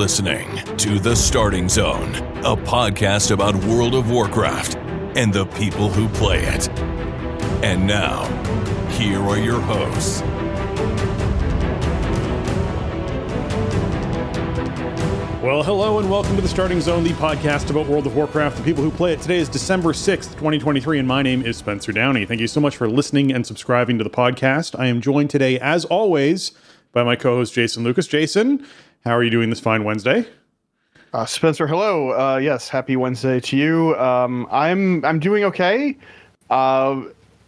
listening to The Starting Zone, a podcast about World of Warcraft and the people who play it. And now, here are your hosts. Well, hello and welcome to The Starting Zone, the podcast about World of Warcraft, the people who play it. Today is December 6th, 2023, and my name is Spencer Downey. Thank you so much for listening and subscribing to the podcast. I am joined today, as always, by my co-host Jason Lucas. Jason, how are you doing this fine Wednesday? Spencer, hello. Yes, happy Wednesday to you. I'm doing okay. I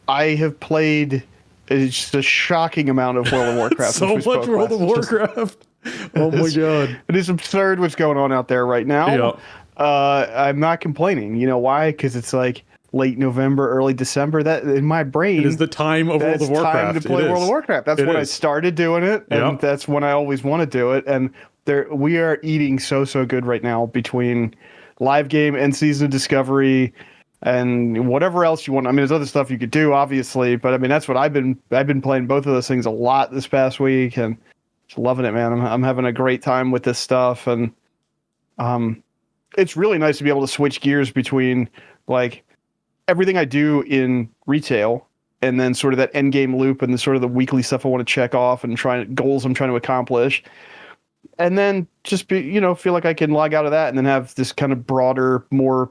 have played just a shocking amount of World of Warcraft. So much World of Warcraft. Oh my god. It is absurd what's going on out there right now. Yeah. I'm not complaining. You know why? Because it's like late November, early December. That in my brain, it is the time of World of Warcraft. Time to play World of Warcraft. That's when I started doing it, and that's when I always want to do it. And we are eating so good right now between live game and season of discovery and whatever else you want. I mean, there's other stuff you could do, obviously, but I mean that's what I've been playing both of those things a lot this past week and just loving it, man. I'm having a great time with this stuff, and it's really nice to be able to switch gears between like everything I do in retail and then sort of that end game loop and the sort of the weekly stuff I want to check off and goals I'm trying to accomplish. And then just feel like I can log out of that and then have this kind of broader, more,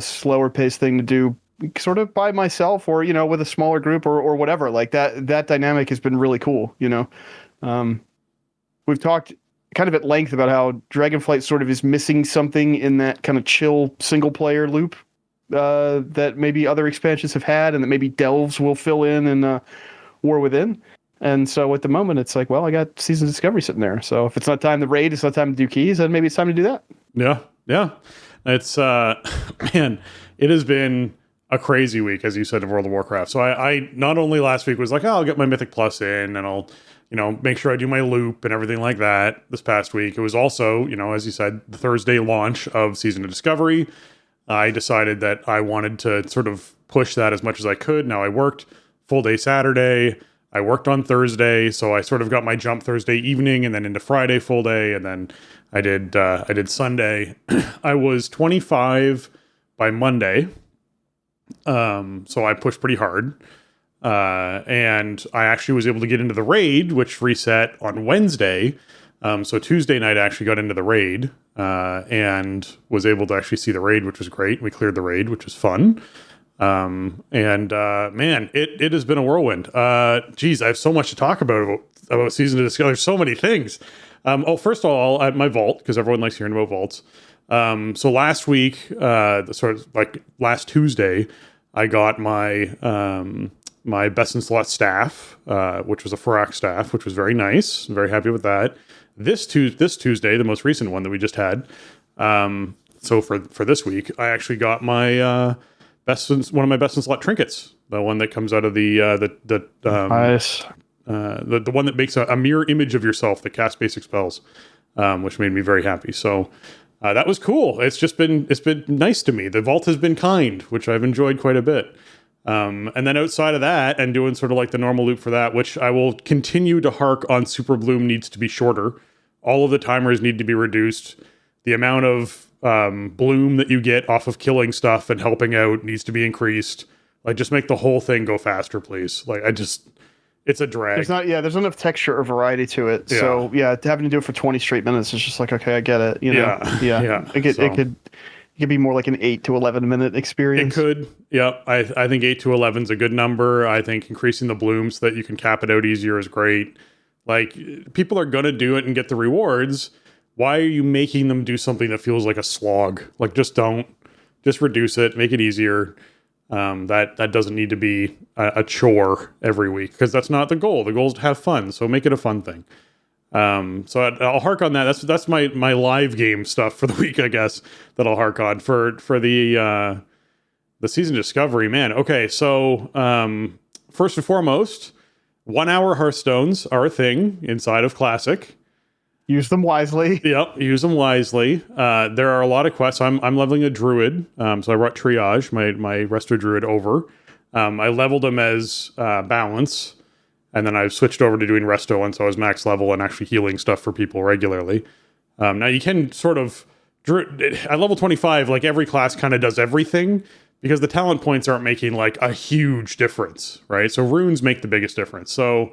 slower paced thing to do sort of by myself or, with a smaller group or whatever. Like that dynamic has been really cool. We've talked kind of at length about how Dragonflight sort of is missing something in that kind of chill single player loop that maybe other expansions have had and that maybe Delves will fill in War Within. And so at the moment, it's like, well, I got Season of Discovery sitting there. So if it's not time to raid, it's not time to do keys, then maybe it's time to do that. Yeah. It's, man, it has been a crazy week, as you said, in World of Warcraft. So I not only last week was like, I'll get my Mythic Plus in and I'll, make sure I do my loop and everything like that this past week. It was also, as you said, the Thursday launch of Season of Discovery. I decided that I wanted to sort of push that as much as I could. Now I worked full day Saturday. I worked on Thursday, so I sort of got my jump Thursday evening and then into Friday full day, and then I did Sunday. I was 25 by Monday, so I pushed pretty hard, and I actually was able to get into the raid, which reset on Wednesday. So Tuesday night I actually got into the raid and was able to actually see the raid, which was great. We cleared the raid, which was fun. Man, it has been a whirlwind. Geez, I have so much to talk about Season of Discovery. There's so many things. First of all, at my vault, because everyone likes hearing about vaults. So last week, sort of like last Tuesday, I got my my Best in Slot staff, which was a Farak staff, which was very nice. I'm very happy with that. This Tuesday, the most recent one that we just had. So for this week, I actually got my one of my Best in Slot trinkets, the one that comes out of nice. The one that makes a mirror image of yourself that casts basic spells, which made me very happy. So that was cool. It's been nice to me. The vault has been kind, which I've enjoyed quite a bit. And then outside of that, and doing sort of like the normal loop for that, which I will continue to hark on, Super Bloom needs to be shorter. All of the timers need to be reduced. The amount of bloom that you get off of killing stuff and helping out needs to be increased. Like, just make the whole thing go faster, please. Like, it's a drag. There's enough texture or variety to it. Yeah. So having to do it for 20 straight minutes is just like, okay, I get it. It could be more like an 8 to 11 minute experience. It could. Yeah. I think 8 to 11 is a good number. I think increasing the bloom so that you can cap it out easier is great. Like, people are going to do it and get the rewards. Why are you making them do something that feels like a slog? Like, just reduce it, make it easier. That doesn't need to be a chore every week, because that's not the goal. The goal is to have fun. So make it a fun thing. So I'll hark on that. That's my live game stuff for the week, I guess, that I'll hark on for the Season Discovery, man. Okay. So, first and foremost, 1 hour Hearthstones are a thing inside of Classic. Use them wisely. Yep, use them wisely. There are a lot of quests. I'm leveling a druid, so I brought Triage, my Resto Druid, over. I leveled him as Balance, and then I've switched over to doing Resto, and so I was max level and actually healing stuff for people regularly. Now you can sort of at level 25, like every class kind of does everything because the talent points aren't making like a huge difference, right? So runes make the biggest difference. So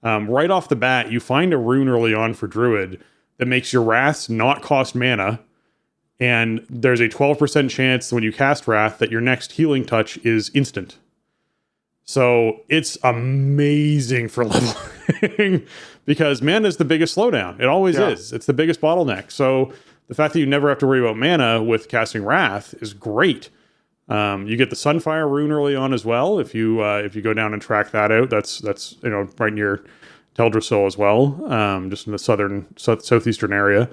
right off the bat, you find a rune early on for Druid that makes your Wraths not cost mana. And there's a 12% chance when you cast Wrath that your next healing touch is instant. So it's amazing for leveling because mana is the biggest slowdown. It always is. It's the biggest bottleneck. So the fact that you never have to worry about mana with casting Wrath is great. You get the Sunfire rune early on as well. If you go down and track that out, that's right near Teldrassil as well, just in the southeastern area.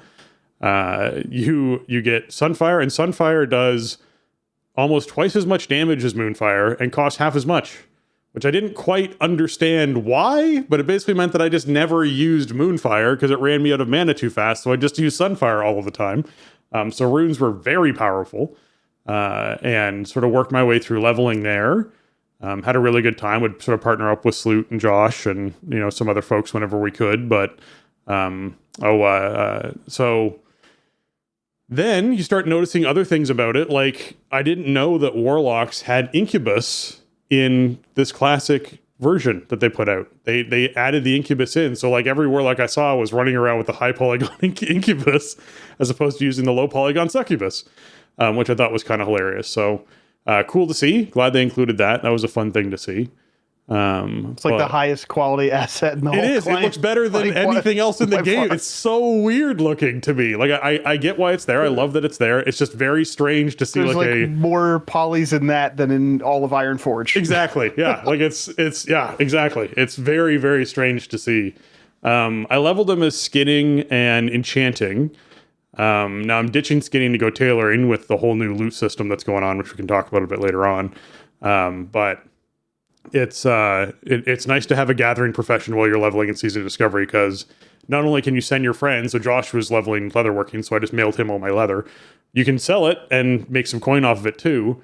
You get Sunfire, and Sunfire does almost twice as much damage as Moonfire and costs half as much, which I didn't quite understand why, but it basically meant that I just never used Moonfire because it ran me out of mana too fast, so I just used Sunfire all of the time. So runes were very powerful, and sort of worked my way through leveling there. Had a really good time, would sort of partner up with Sloot and Josh and, some other folks whenever we could, but so then you start noticing other things about it, like I didn't know that Warlocks had Incubus in this classic version that they put out. They added the Incubus in, so like every Warlock I saw was running around with the high polygon Incubus as opposed to using the low polygon Succubus, which I thought was kind of hilarious. So cool to see. Glad they included that. That was a fun thing to see. It's like the highest quality asset in the whole It is. claim. It looks better than anything else in the game. It's so weird looking to me. Like I get why it's there. I love that it's there. It's just very strange to see There's more polys in that than in all of Ironforge. Exactly. Yeah. Like it's exactly. It's very, very strange to see. I leveled them as skinning and enchanting. Now I'm ditching skinning to go tailoring with the whole new loot system that's going on, which we can talk about a bit later on. But it's nice to have a gathering profession while you're leveling in Season of Discovery, because not only can you send your friends, so Josh was leveling leatherworking, so I just mailed him all my leather. You can sell it and make some coin off of it too.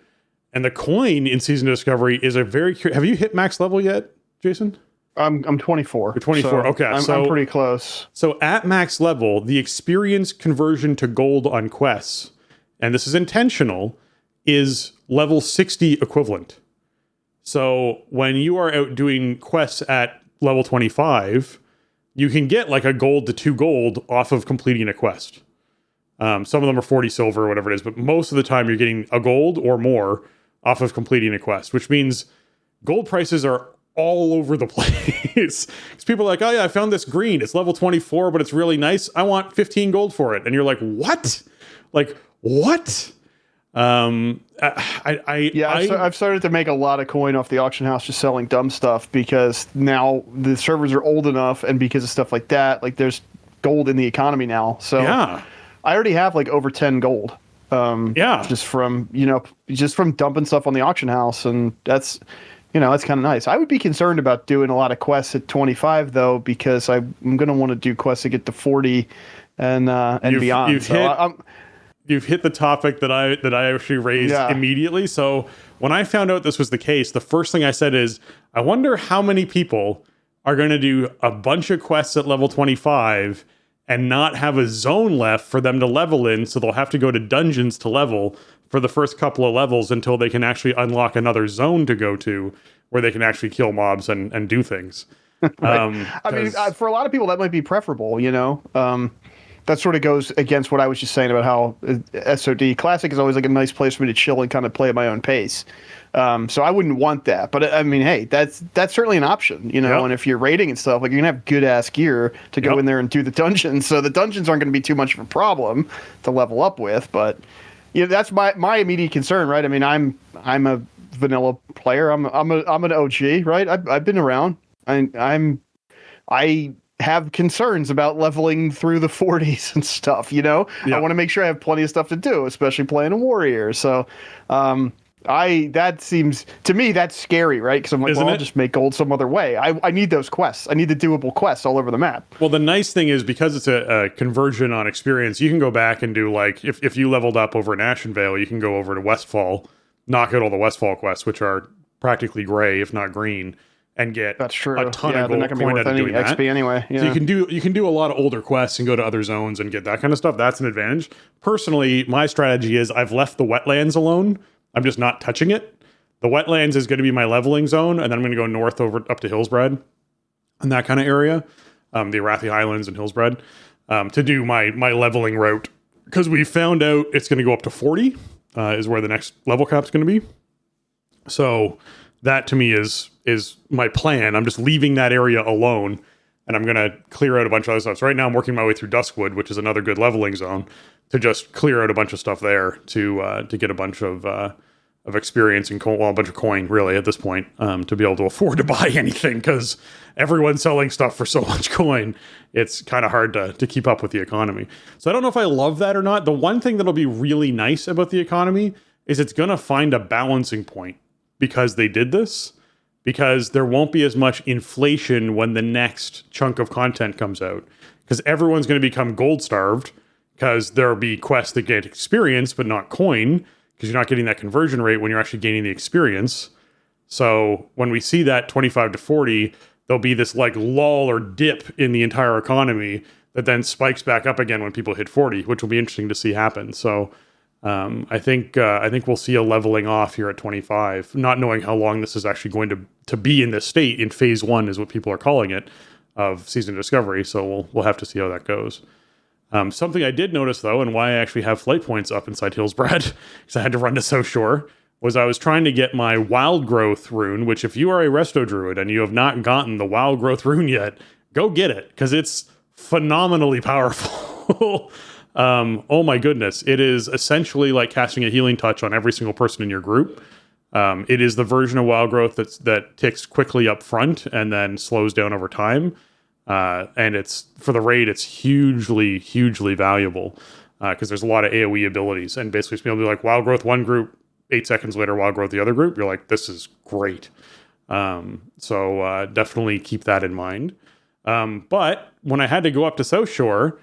And the coin in Season of Discovery is have you hit max level yet, Jason? I'm 24. You're 24. So okay, I'm pretty close. So at max level, the experience conversion to gold on quests, and this is intentional, is level 60 equivalent. So when you are out doing quests at level 25, you can get like a gold to 2 gold off of completing a quest. Some of them are 40 silver or whatever it is, but most of the time you're getting a gold or more off of completing a quest, which means gold prices are all over the place. Because people are like, oh yeah, I found this green. It's level 24, but it's really nice. I want 15 gold for it. And you're like, what? Like, what? I've started to make a lot of coin off the auction house just selling dumb stuff, because now the servers are old enough, and because of stuff like that, like there's gold in the economy now. So yeah, I already have like over 10 gold. Just from dumping stuff on the auction house, and that's that's kind of nice. I would be concerned about doing a lot of quests at 25 though, because I'm going to want to do quests to get to 40 and beyond. You've hit the topic that I actually raised immediately. So when I found out this was the case, the first thing I said is, I wonder how many people are going to do a bunch of quests at level 25 and not have a zone left for them to level in, so they'll have to go to dungeons to level for the first couple of levels until they can actually unlock another zone to go to where they can actually kill mobs and do things. Right. I mean, for a lot of people, that might be preferable, that sort of goes against what I was just saying about how SOD Classic is always like a nice place for me to chill and kind of play at my own pace. So I wouldn't want that. But I mean, hey, that's certainly an option, and if you're raiding and stuff, like you're going to have good ass gear to go in there and do the dungeons. So the dungeons aren't going to be too much of a problem to level up with. But that's my immediate concern, right? I mean, I'm a vanilla player. I'm an OG, right? I've been around. I have concerns about leveling through the 40s and stuff, I want to make sure I have plenty of stuff to do, especially playing a warrior. So that seems to me, that's scary, right? Because I'm like, I'll just make gold some other way. I need those quests. I need the doable quests all over the map. Well, the nice thing is, because it's a conversion on experience, you can go back and do, like, if you leveled up over in Ashenvale, you can go over to Westfall, knock out all the Westfall quests, which are practically gray, if not green, and get That's true. a ton of they're not gold gonna be coin worth out of any doing that. XP anyway. Yeah. So you can do a lot of older quests and go to other zones and get that kind of stuff. That's an advantage. Personally, my strategy is I've left the wetlands alone. I'm just not touching it. The wetlands is going to be my leveling zone, and then I'm going to go north over up to Hillsbrad and that kind of area, the Arathi Highlands and Hillsbrad, to do my leveling route. Because we found out it's going to go up to 40 is where the next level cap's going to be. So that to me is my plan. I'm just leaving that area alone, and I'm going to clear out a bunch of other stuff. So right now I'm working my way through Duskwood, which is another good leveling zone, to just clear out a bunch of stuff there to get a bunch of experience and a bunch of coin really at this point, to be able to afford to buy anything, because everyone's selling stuff for so much coin. It's kind of hard to keep up with the economy. So I don't know if I love that or not. The one thing that'll be really nice about the economy is it's going to find a balancing point, because they did this, because there won't be as much inflation when the next chunk of content comes out, because everyone's going to become gold starved, because there'll be quests that get experience but not coin, because you're not getting that conversion rate when you're actually gaining the experience. So when we see that 25 to 40, there'll be this like lull or dip in the entire economy that then spikes back up again when people hit 40, which will be interesting to see happen. So I think we'll see a leveling off here at 25, not knowing how long this is actually going to be in this state. In phase 1 is what people are calling it, of Season of Discovery. So we'll have to see how that goes. Something I did notice, though, and why I actually have flight points up inside Hillsbrad, because I had to run to South Shore, was I was trying to get my Wild Growth rune, which if you are a Resto Druid and you have not gotten the Wild Growth rune yet, go get it, because it's phenomenally powerful. Oh my goodness. It is essentially like casting a healing touch on every single person in your group. It is the version of Wild Growth that ticks quickly up front and then slows down over time. And it's for the raid, it's hugely, hugely valuable, because there's a lot of AoE abilities, and basically it's able to be like Wild Growth one group, 8 seconds later Wild Growth the other group. You're like, this is great. So definitely keep that in mind. But when I had to go up to South Shore,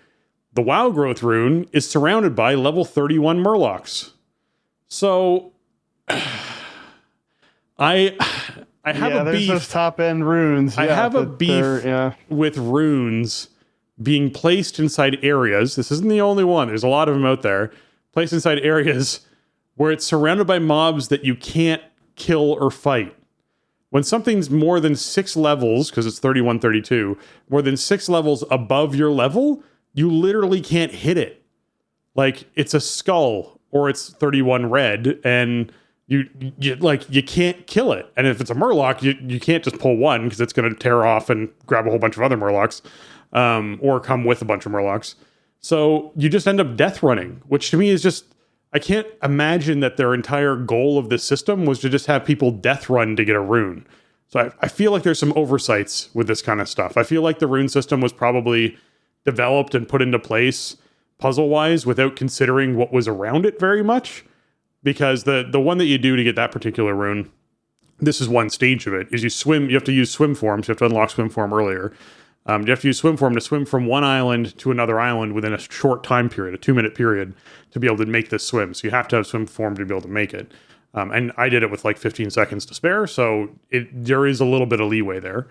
the Wild Growth rune is surrounded by level 31 Murlocs. So I have a beef. Those top end runes. I have a beef with runes being placed inside areas. This isn't the only one. There's a lot of them out there. Placed inside areas where it's surrounded by mobs that you can't kill or fight. When something's more than 6 levels, because it's 31, 32, more than 6 levels above your level, you literally can't hit it. Like, it's a skull or it's 31 red, and you can't kill it. And if it's a Murloc, you can't just pull one, because it's going to tear off and grab a whole bunch of other Murlocs, or come with a bunch of Murlocs. So you just end up death running, which to me is just, I can't imagine that their entire goal of this system was to just have people death run to get a rune. So I feel like there's some oversights with this kind of stuff. I feel like the rune system was probably developed and put into place puzzle-wise without considering what was around it very much. Because the one that you do to get that particular rune, this is one stage of it, is you have to use swim forms. You have to unlock swim form earlier. You have to use swim form to swim from one island to another island within a short time period, a 2-minute period, to be able to make this swim. So you have to have swim form to be able to make it. And I did it with like 15 seconds to spare, so there is a little bit of leeway there.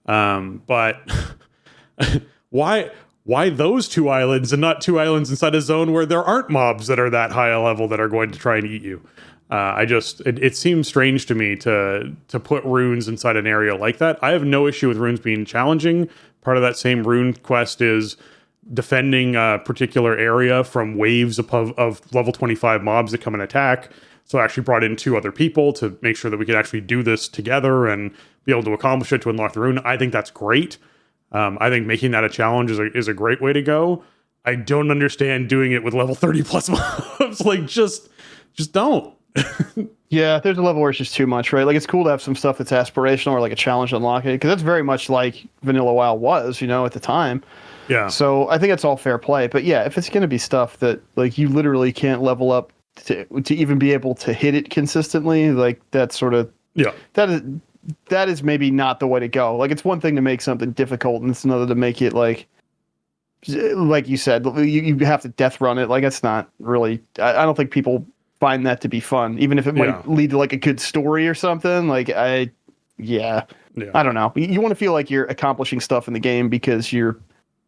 But why those 2 islands and not 2 islands inside a zone where there aren't mobs that are that high a level that are going to try and eat you? It seems strange to me to put runes inside an area like that. I have no issue with runes being challenging. Part of that same rune quest is defending a particular area from waves of level 25 mobs that come and attack. So I actually brought in 2 other people to make sure that we could actually do this together and be able to accomplish it to unlock the rune. I think that's great. I think making that a challenge is a great way to go. I don't understand doing it with level 30 plus mobs. Like, just don't. Yeah, there's a level where it's just too much, right? Like, it's cool to have some stuff that's aspirational or like a challenge to unlock it, because that's very much like Vanilla WoW was, at the time. Yeah. So I think it's all fair play. But yeah, if it's going to be stuff that like you literally can't level up to even be able to hit it consistently, like that's sort of that is maybe not the way to go. Like, it's one thing to make something difficult, and it's another to make it like you said, you have to death run it. Like, that's not really. I don't think people find that to be fun, even if it might lead to like a good story or something. Like, yeah. I don't know. You want to feel like you're accomplishing stuff in the game because you're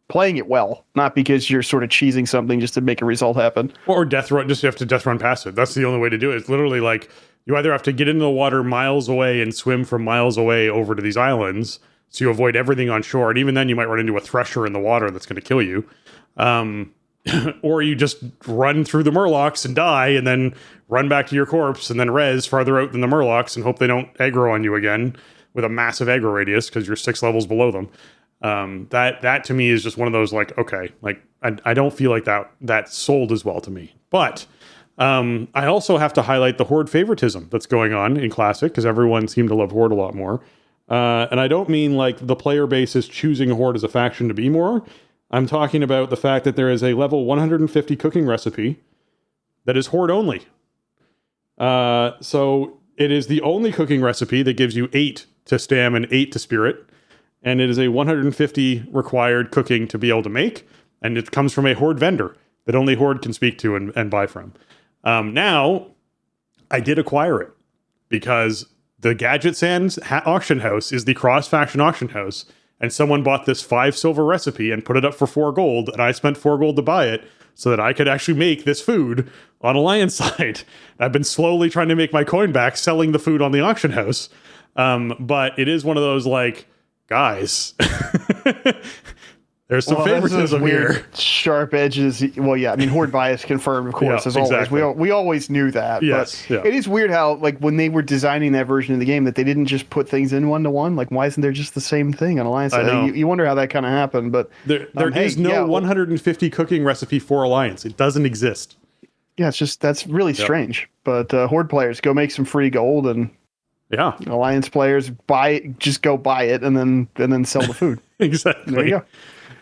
playing it well, not because you're sort of cheesing something just to make a result happen. Or death run, just you have to death run past it. That's the only way to do it. It's literally like you either have to get into the water miles away and swim from miles away over to these islands, so you avoid everything on shore. And even then, you might run into a thresher in the water that's going to kill you. Or you just run through the murlocs and die, and then run back to your corpse, and then res farther out than the murlocs and hope they don't aggro on you again with a massive aggro radius because you're 6 levels below them. That to me is just one of those like, okay, like I don't feel like that sold as well to me. But I also have to highlight the Horde favoritism that's going on in Classic because everyone seemed to love Horde a lot more. And I don't mean like the player base is choosing Horde as a faction to be more. I'm talking about the fact that there is a level 150 cooking recipe that is Horde only. So it is the only cooking recipe that gives you 8 to stam and 8 to spirit. And it is a 150 required cooking to be able to make. And it comes from a Horde vendor that only Horde can speak to and buy from. Now, I did acquire it because the Gadget Sands auction house is the cross-faction auction house. And someone bought this 5 silver recipe and put it up for 4 gold. And I spent 4 gold to buy it so that I could actually make this food on Alliance side. I've been slowly trying to make my coin back selling the food on the auction house. But it is one of those like, guys, there's some favoritism here. Sharp edges. Well, yeah, I mean, Horde bias confirmed, of course, as exactly. always. We always knew that. Yes, but it is weird how, like, when they were designing that version of the game, that they didn't just put things in 1-to-1. Like, why isn't there just the same thing on Alliance? I know. You wonder how that kind of happened. But there is no 150 cooking recipe for Alliance. It doesn't exist. Yeah, it's just that's really strange. But Horde players, go make some free gold and. Yeah, Alliance players just go buy it and then sell the food. Exactly. There you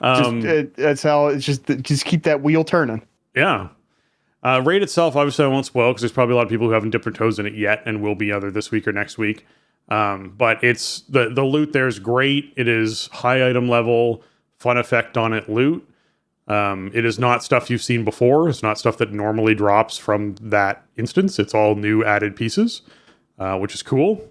go. That's how it's just keep that wheel turning. Yeah. Raid itself, obviously, I won't spoil because there's probably a lot of people who haven't dipped their toes in it yet and will be either this week or next week. But it's the loot there is great. It is high item level, fun effect on it loot. It is not stuff you've seen before. It's not stuff that normally drops from that instance. It's all new added pieces. Which is cool.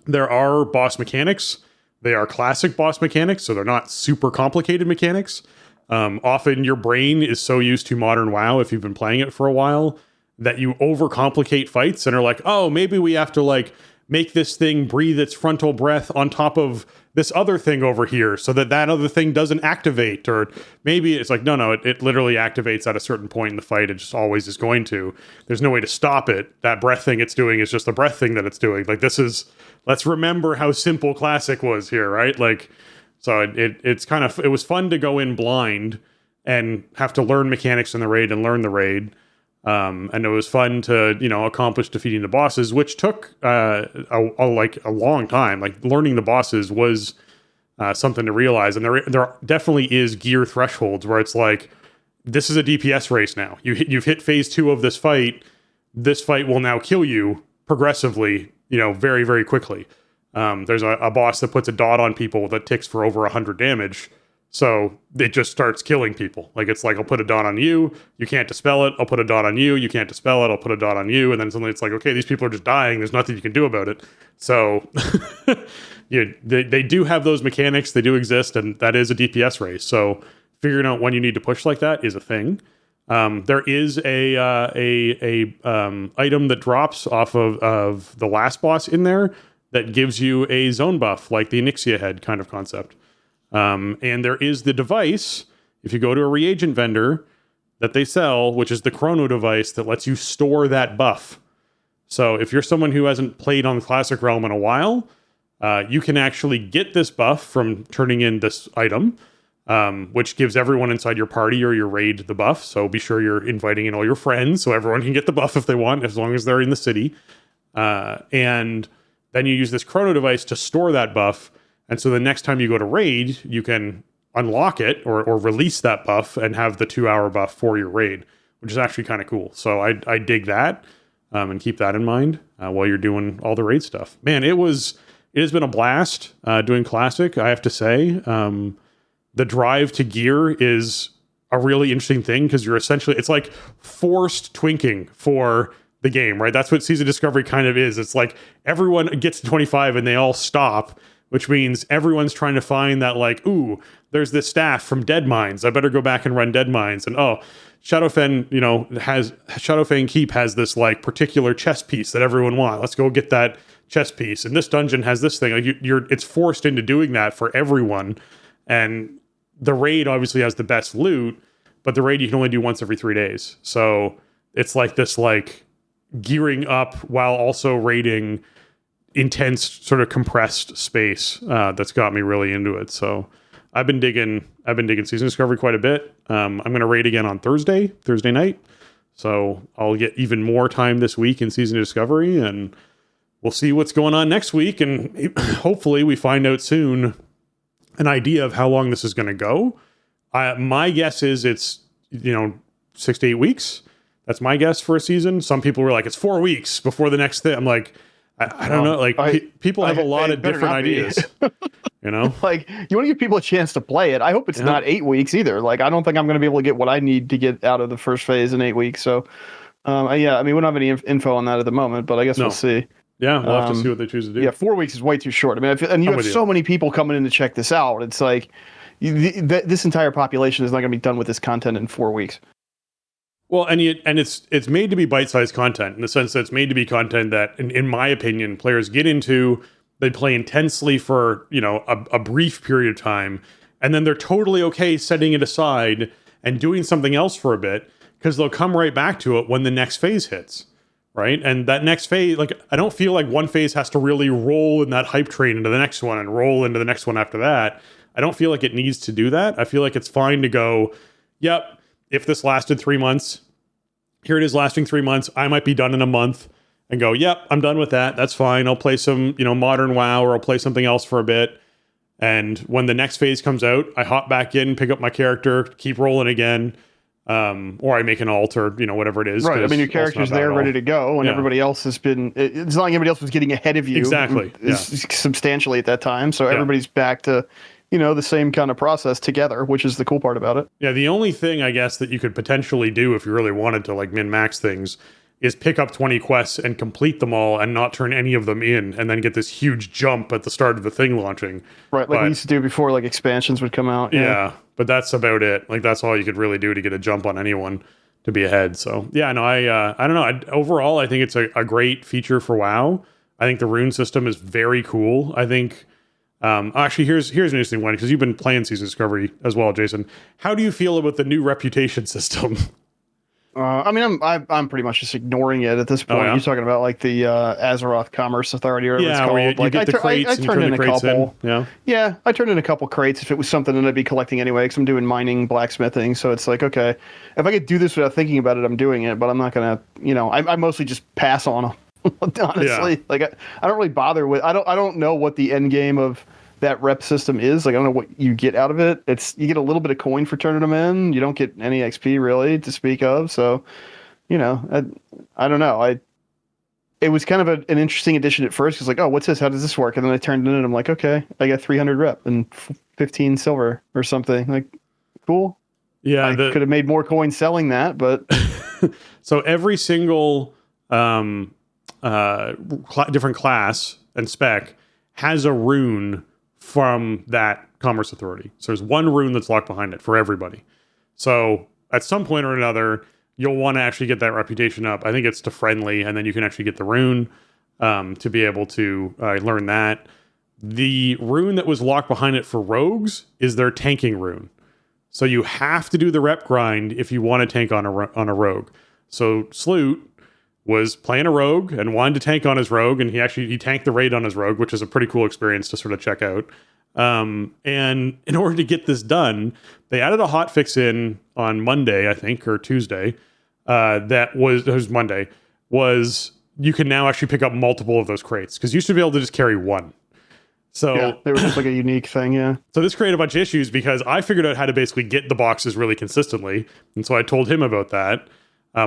There are boss mechanics. They are classic boss mechanics, so they're not super complicated mechanics. Often your brain is so used to modern WoW, if you've been playing it for a while, that you overcomplicate fights and are like, oh, maybe we have to like make this thing breathe its frontal breath on top of this other thing over here so that other thing doesn't activate. Or maybe it's like, no, it literally activates at a certain point in the fight. It just always is going to. There's no way to stop it. That breath thing it's doing is just the breath thing that it's doing. Like let's remember how simple Classic was here, right? Like, so it was fun to go in blind and have to learn mechanics in the raid and learn the raid. And it was fun to, accomplish defeating the bosses, which took a long time. Like learning the bosses was something to realize. And there definitely is gear thresholds where it's like, this is a DPS race now. You've hit phase 2 of this fight. This fight will now kill you progressively, very, very quickly. There's a boss that puts a dot on people that ticks for over 100 damage. So it just starts killing people. Like, it's like, I'll put a dot on you. You can't dispel it. I'll put a dot on you. You can't dispel it. I'll put a dot on you. And then suddenly it's like, okay, these people are just dying. There's nothing you can do about it. So they do have those mechanics. They do exist. And that is a DPS race. So figuring out when you need to push like that is a thing. There is a item that drops off of the last boss in there that gives you a zone buff, like the Onyxia head kind of concept. And there is the device, if you go to a reagent vendor that they sell, which is the chrono device that lets you store that buff. So if you're someone who hasn't played on the Classic Realm in a while, you can actually get this buff from turning in this item, which gives everyone inside your party or your raid the buff. So be sure you're inviting in all your friends so everyone can get the buff if they want, as long as they're in the city. And then you use this chrono device to store that buff. And so the next time you go to raid, you can unlock it or release that buff and have the 2-hour buff for your raid, which is actually kind of cool. So I dig that and keep that in mind while you're doing all the raid stuff. Man, it has been a blast doing Classic, I have to say. The drive to gear is a really interesting thing because it's like forced twinking for the game, right? That's what Season Discovery kind of is. It's like everyone gets to 25 and they all stop which means everyone's trying to find that like, ooh, there's this staff from Dead Mines. I better go back and run Dead Mines. And Shadowfen, Shadowfen Keep has this like particular chess piece that everyone wants. Let's go get that chess piece. And this dungeon has this thing. Like it's forced into doing that for everyone. And the raid obviously has the best loot, but the raid you can only do once every 3 days. So it's like this like gearing up while also raiding intense sort of compressed space that's got me really into it. So I've been digging Season Discovery quite a bit. I'm going to raid again on Thursday night. So I'll get even more time this week in Season Discovery, and we'll see what's going on next week. And hopefully we find out soon an idea of how long this is going to go. My guess is it's, 6 to 8 weeks. That's my guess for a season. Some people were like, it's 4 weeks before the next thing. I'm like, I don't know. Like people have a lot of different ideas, like you want to give people a chance to play it. I hope it's not 8 weeks either. Like, I don't think I'm going to be able to get what I need to get out of the first phase in 8 weeks. So, we don't have any info on that at the moment, but I guess we'll see. Yeah. We'll have to see what they choose to do. Yeah. 4 weeks is way too short. I mean, and you have so many people coming in to check this out. It's like this entire population is not going to be done with this content in 4 weeks. Well, and it's made to be bite-sized content in the sense that it's made to be content that, in my opinion, players get into, they play intensely for, a brief period of time, and then they're totally okay setting it aside and doing something else for a bit, because they'll come right back to it when the next phase hits, right? And that next phase, like, I don't feel like one phase has to really roll in that hype train into the next one and roll into the next one after that. I don't feel like it needs to do that. I feel like it's fine to go, yep, if this lasted 3 months, here it is lasting 3 months. I might be done in a month and go, yep, I'm done with that. That's fine. I'll play some, modern WoW, or I'll play something else for a bit. And when the next phase comes out, I hop back in, pick up my character, keep rolling again. Or I make an alt, or, whatever it is. Right. I mean, your character's there ready to go, and everybody else has been, it's not like anybody else was getting ahead of you. Exactly. Substantially at that time. So everybody's back to, the same kind of process together, which is the cool part about it. Yeah, the only thing, I guess, that you could potentially do if you really wanted to, like, min-max things is pick up 20 quests and complete them all and not turn any of them in, and then get this huge jump at the start of the thing launching. Right, like we used to do before, like, expansions would come out. Yeah, but that's about it. Like, that's all you could really do to get a jump on anyone to be ahead. So, yeah, no, I don't know. Overall, I think it's a great feature for WoW. I think the rune system is very cool. I think... actually, here's an interesting one, because you've been playing Season Discovery as well, Jason. How do you feel about the new reputation system? I'm pretty much just ignoring it at this point. You're talking about like the Azeroth Commerce Authority, or whatever it's called. You get the crates and turned in a couple. Yeah, I turned in a couple crates if it was something that I'd be collecting anyway, because I'm doing mining, blacksmithing. So it's like, okay, if I could do this without thinking about it, I'm doing it. But I'm not gonna, I mostly just pass on them. Honestly, like I don't really bother with. I don't know what the end game of that rep system is. Like, I don't know what you get out of it. You get a little bit of coin for turning them in. You don't get any XP really to speak of. So, I don't know. It was kind of an interesting addition at first. It's like, oh, what's this? How does this work? And then I turned it in and I'm like, okay, I got 300 rep and 15 silver or something. Like, cool. Yeah, I could have made more coins selling that, but so every single different class and spec has a rune from that Commerce Authority. So there's one rune that's locked behind it for everybody. So at some point or another, you'll want to actually get that reputation up. I think it's to friendly, and then you can actually get the rune to be able to learn that. The rune that was locked behind it for rogues is their tanking rune. So you have to do the rep grind if you want to tank on a rogue. So Sloot was playing a rogue and wanted to tank on his rogue, and he tanked the raid on his rogue, which is a pretty cool experience to sort of check out. And in order to get this done, they added a hotfix in on Monday, I think, or Tuesday. It was Monday. Was you can now actually pick up multiple of those crates, because you used to be able to just carry one. So yeah, they were just like a unique thing, yeah. So this created a bunch of issues, because I figured out how to basically get the boxes really consistently, and so I told him about that.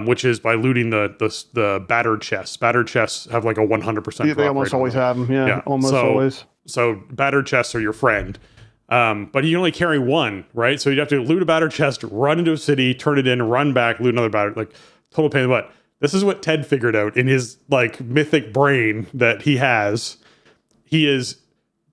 Which is by looting the battered chests. Battered chests have like a 100%. Yeah, they almost always have them. Yeah, almost always. So battered chests are your friend. But you can only carry one, right? So you'd have to loot a battered chest, run into a city, turn it in, run back, loot another battered, like total pain in the butt. This is what Ted figured out in his like mythic brain that he has. He is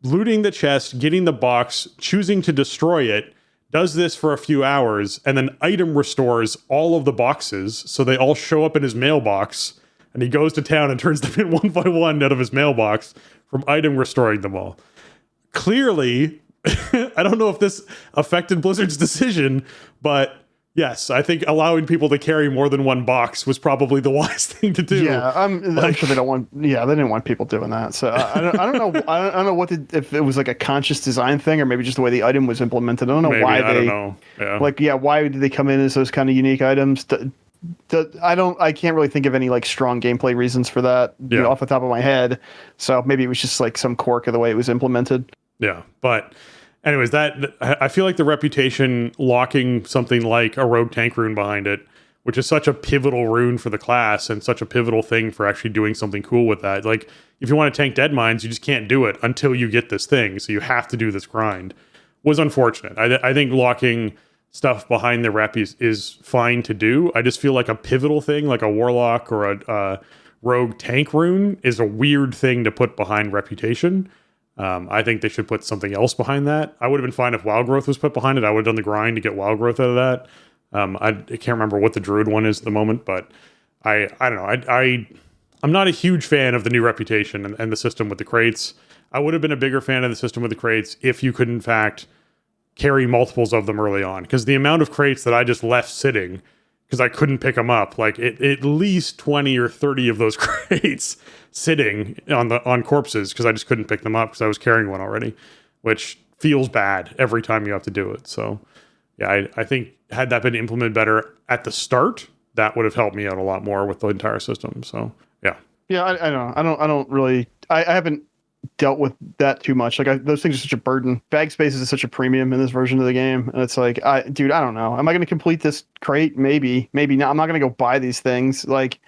looting the chest, getting the box, choosing to destroy it, does this for a few hours, and then item restores all of the boxes, so they all show up in his mailbox, and he goes to town and turns them in one by one out of his mailbox from item restoring them all. Clearly, I don't know if this affected Blizzard's decision, but yes, I think allowing people to carry more than one box was probably the wise thing to do. Yeah, I'm sure they don't want. Yeah, they didn't want people doing that. So I don't know. I don't know if it was like a conscious design thing or maybe just the way the item was implemented. I don't know why I don't know. Yeah. Why did they come in as those kind of unique items? I can't really think of any like strong gameplay reasons for that off the top of my head. So maybe it was just like some quirk of the way it was implemented. Yeah, but anyways, I feel like the reputation locking something like a rogue tank rune behind it, which is such a pivotal rune for the class and such a pivotal thing for actually doing something cool with that. Like, if you want to tank dead mines, you just can't do it until you get this thing. So you have to do this grind. Was unfortunate. I think locking stuff behind the rep is fine to do. I just feel like a pivotal thing, like a warlock or a rogue tank rune, is a weird thing to put behind reputation. I think they should put something else behind that. I would have been fine if wild growth was put behind it. I would have done the grind to get wild growth out of that. I can't remember what the druid one is at the moment, but I don't know. I'm not a huge fan of the new reputation and the system with the crates. I would have been a bigger fan of the system with the crates if you could in fact carry multiples of them early on, because the amount of crates that I just left sitting because I couldn't pick them up, like at least 20 or 30 of those crates sitting on corpses because I just couldn't pick them up because I was carrying one already, which feels bad every time you have to do it. So yeah, I think had that been implemented better at the start, that would have helped me out a lot more with the entire system. So yeah. Yeah, I know. I don't really. I haven't dealt with that too much. Like those things are such a burden. Bag spaces is such a premium in this version of the game, and it's like, dude, I don't know. Am I going to complete this crate? Maybe not. I'm not going to go buy these things. Like,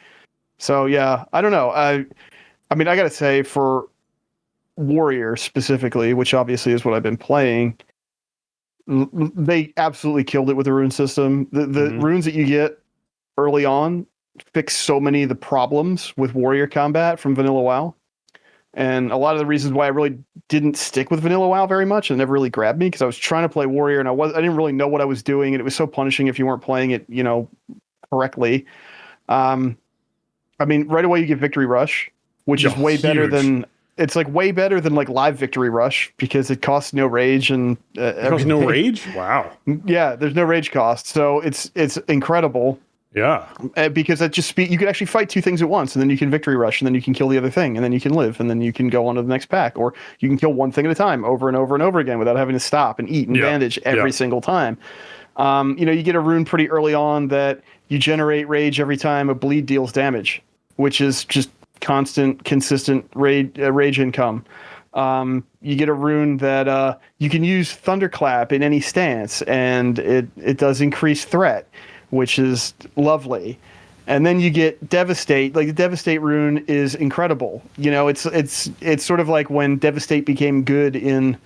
so yeah, I don't know. I mean, I got to say for Warrior specifically, which obviously is what I've been playing, they absolutely killed it with the rune system. The runes that you get early on fix so many of the problems with Warrior combat from Vanilla WoW. And a lot of the reasons why I really didn't stick with Vanilla WoW very much and never really grabbed me, because I was trying to play Warrior and I didn't really know what I was doing, and it was so punishing if you weren't playing it, correctly. I mean, right away you get Victory Rush, which is way better than way better than like live Victory Rush, because it costs no rage and it costs no rage. Wow. Yeah, there's no rage cost, so it's incredible. Yeah, because that just you can actually fight two things at once, and then you can Victory Rush, and then you can kill the other thing, and then you can live, and then you can go on to the next pack, or you can kill one thing at a time over and over and over again without having to stop and eat and bandage every single time. You get a rune pretty early on that you generate rage every time a bleed deals damage, which is just constant, consistent rage income. You get a rune that you can use Thunderclap in any stance, and it does increase threat, which is lovely. And then you get Devastate. Like the Devastate rune is incredible. It's sort of like when Devastate became good in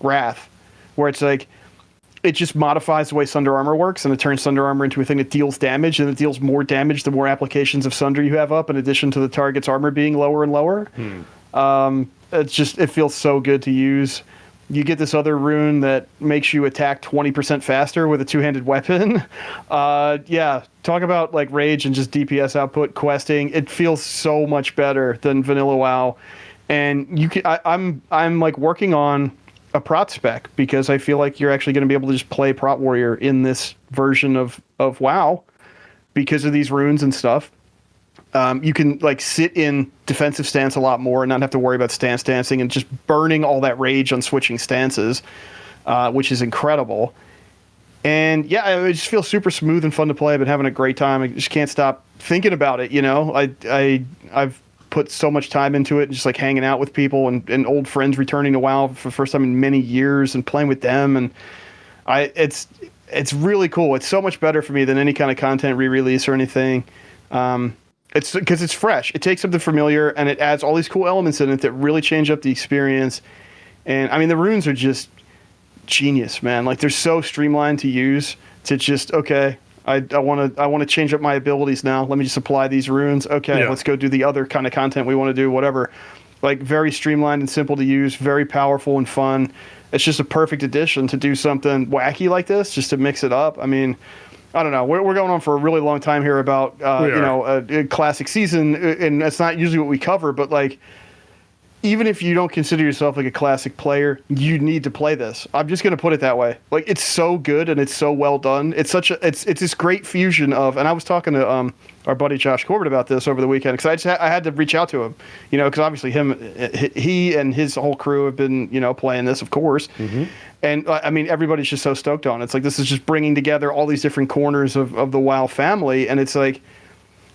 Wrath, where it's like it just modifies the way Sunder Armor works, and it turns Sunder Armor into a thing that deals damage, and it deals more damage the more applications of Sunder you have up, in addition to the target's armor being lower and lower. It feels so good to use. You get this other rune that makes you attack 20% faster with a two-handed weapon. Talk about like rage and just DPS output questing. It feels so much better than Vanilla WoW. And I'm like working on a prot spec, because I feel like you're actually going to be able to just play Prot Warrior in this version of WoW because of these runes and stuff. You can like sit in defensive stance a lot more and not have to worry about stance dancing and just burning all that rage on switching stances, which is incredible. And yeah, it just feels super smooth and fun to play. I've been having a great time. I just can't stop thinking about it. I've put so much time into it, just like hanging out with people and old friends returning to WoW for the first time in many years and playing with them. And it's really cool. It's so much better for me than any kind of content re-release or anything. It's because it's fresh. It takes something familiar and it adds all these cool elements in it that really change up the experience. And I mean, the runes are just genius, man. Like they're so streamlined to use. To just I want to change up my abilities now. Let me just apply these runes. Okay, let's go do the other kind of content we want to do. Whatever. Like very streamlined and simple to use, very powerful and fun. It's just a perfect addition to do something wacky like this, just to mix it up. I mean, I don't know. We're going on for a really long time here about a classic season, and that's not usually what we cover. But like, even if you don't consider yourself like a classic player, you need to play this. I'm just gonna put it that way. Like, it's so good and it's so well done. It's this great fusion of. And I was talking to our buddy Josh Corbett about this over the weekend, because I had to reach out to him, because obviously he and his whole crew have been playing this, of course. Mm-hmm. And I mean, everybody's just so stoked on it. It's like, this is just bringing together all these different corners of the WoW family. And it's like,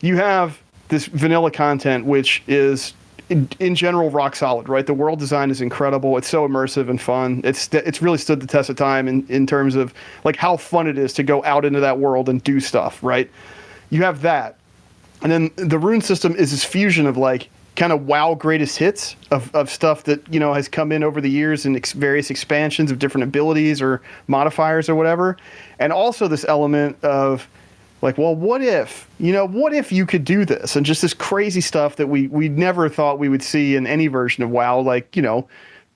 you have this vanilla content, which is in general rock solid, right? The world design is incredible. It's so immersive and fun. It's really stood the test of time in terms of like how fun it is to go out into that world and do stuff, right? You have that. And then the rune system is this fusion of like kind of WoW greatest hits of stuff that, has come in over the years in various expansions of different abilities or modifiers or whatever. And also this element of like, well, what if you could do this? And just this crazy stuff that we never thought we would see in any version of WoW, like,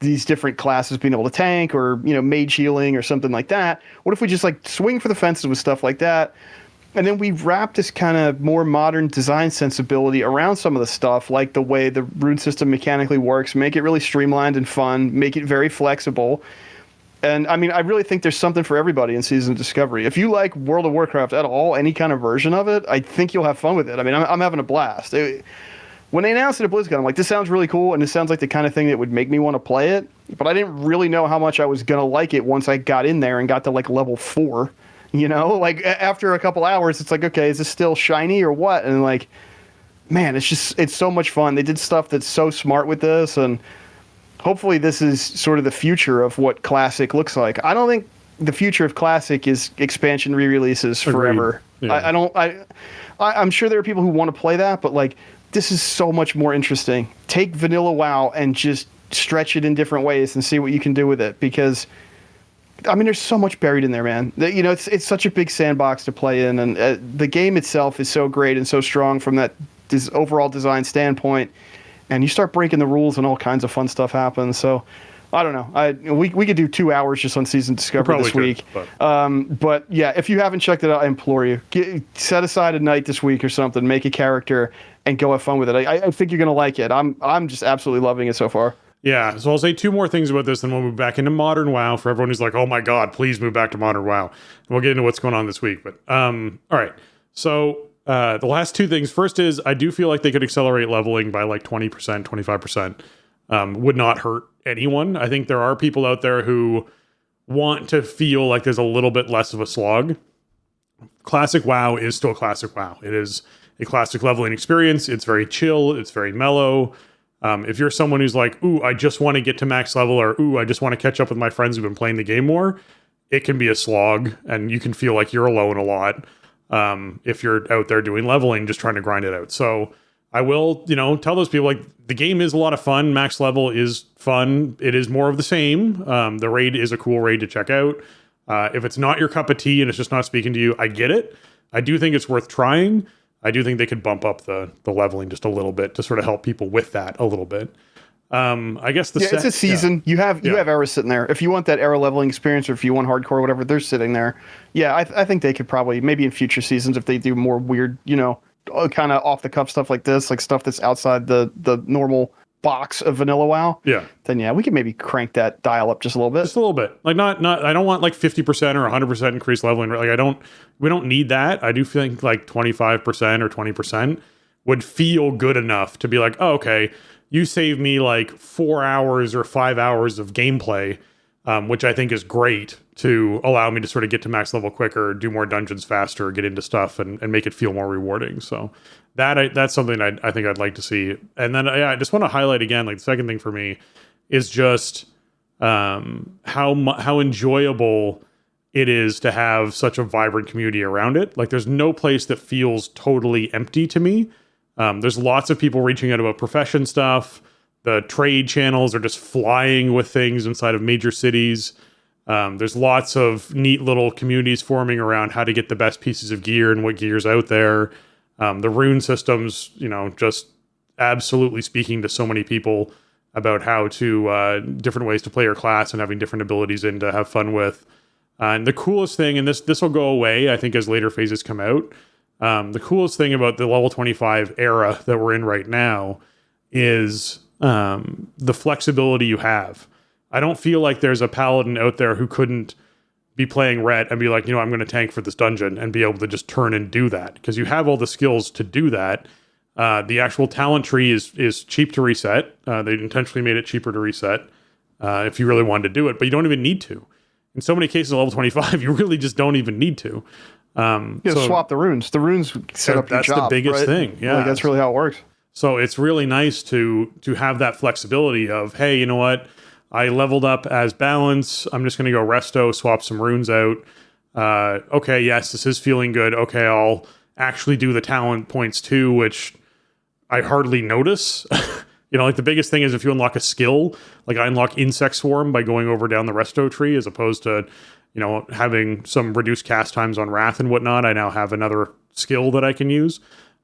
these different classes being able to tank or, mage healing or something like that. What if we just like swing for the fences with stuff like that? And then we wrap this kind of more modern design sensibility around some of the stuff, like the way the rune system mechanically works, make it really streamlined and fun, make it very flexible. And I mean, I really think there's something for everybody in Season of Discovery. If you like World of Warcraft at all, any kind of version of it, I think you'll have fun with it. I mean, I'm having a blast. When they announced it at BlizzCon, I'm like, this sounds really cool, and this sounds like the kind of thing that would make me want to play it. But I didn't really know how much I was going to like it once I got in there and got to like level 4. Like after a couple hours, it's like, okay, is this still shiny or what? And like, man, it's so much fun. They did stuff that's so smart with this, and hopefully this is sort of the future of what Classic looks like. I don't think the future of Classic is expansion re-releases forever. Yeah. I'm sure there are people who want to play that, but like, this is so much more interesting. Take vanilla WoW and just stretch it in different ways and see what you can do with it, because I mean, there's so much buried in there, man. It's such a big sandbox to play in, and the game itself is so great and so strong from that overall design standpoint. And you start breaking the rules, and all kinds of fun stuff happens. So, I don't know. We could do 2 hours just on Season Discovery this week. But yeah, if you haven't checked it out, I implore you, set aside a night this week or something, make a character, and go have fun with it. I think you're gonna like it. I'm just absolutely loving it so far. Yeah, so I'll say 2 more things about this, and we'll move back into Modern WoW for everyone who's like, oh my god, please move back to Modern WoW. And we'll get into what's going on this week. But all right, so the last 2 things. First is, I do feel like they could accelerate leveling by like 20%, 25%. Would not hurt anyone. I think there are people out there who want to feel like there's a little bit less of a slog. Classic WoW is still Classic WoW. It is a classic leveling experience. It's very chill. It's very mellow. If you're someone who's like, ooh, I just want to get to max level, or ooh, I just want to catch up with my friends who've been playing the game more, it can be a slog, and you can feel like you're alone a lot if you're out there doing leveling, just trying to grind it out. So I will, tell those people, like, the game is a lot of fun. Max level is fun. It is more of the same. The raid is a cool raid to check out. If it's not your cup of tea and it's just not speaking to you, I get it. I do think it's worth trying. I do think they could bump up the leveling just a little bit to sort of help people with that a little bit. I guess it's a season. Yeah. You have eras sitting there. If you want that era leveling experience, or if you want hardcore, whatever, they're sitting there. Yeah, I think they could probably, maybe in future seasons, if they do more weird, kind of off the cuff stuff like this, like stuff that's outside the normal box of vanilla WoW. Yeah. Then yeah, we could maybe crank that dial up just a little bit. Just a little bit. Like not I don't want like 50% or 100% increased leveling. Like we don't need that. I do think like 25% or 20% would feel good enough to be like, oh, okay, you saved me like 4 hours or 5 hours of gameplay, which I think is great to allow me to sort of get to max level quicker, do more dungeons faster, get into stuff, and make it feel more rewarding. So that's something I think I'd like to see. And then I just want to highlight again, like the second thing for me is just how enjoyable it is to have such a vibrant community around it. Like, there's no place that feels totally empty to me. There's lots of people reaching out about profession stuff. The trade channels are just flying with things inside of major cities. There's lots of neat little communities forming around how to get the best pieces of gear and what gear's out there. The rune systems, just absolutely speaking to so many people. about how to different ways to play your class and having different abilities in to have fun with. And the coolest thing, and this will go away, I think, as later phases come out. The coolest thing about the level 25 era that we're in right now is the flexibility you have. I don't feel like there's a paladin out there who couldn't be playing Ret and be like, I'm going to tank for this dungeon and be able to just turn and do that, because you have all the skills to do that. The actual talent tree is cheap to reset. They intentionally made it cheaper to reset if you really wanted to do it, but you don't even need to. In so many cases, level 25, you really just don't even need to. So swap the runes. The runes set up your job. That's the biggest thing. Yeah, like, that's really how it works. So it's really nice to have that flexibility of, hey, you know what? I leveled up as balance. I'm just going to go resto, swap some runes out. Okay, yes, this is feeling good. Okay, I'll actually do the talent points too, which I hardly notice. Like the biggest thing is if you unlock a skill, like I unlock Insect Swarm by going over down the resto tree, as opposed to, having some reduced cast times on Wrath and whatnot. I now have another skill that I can use.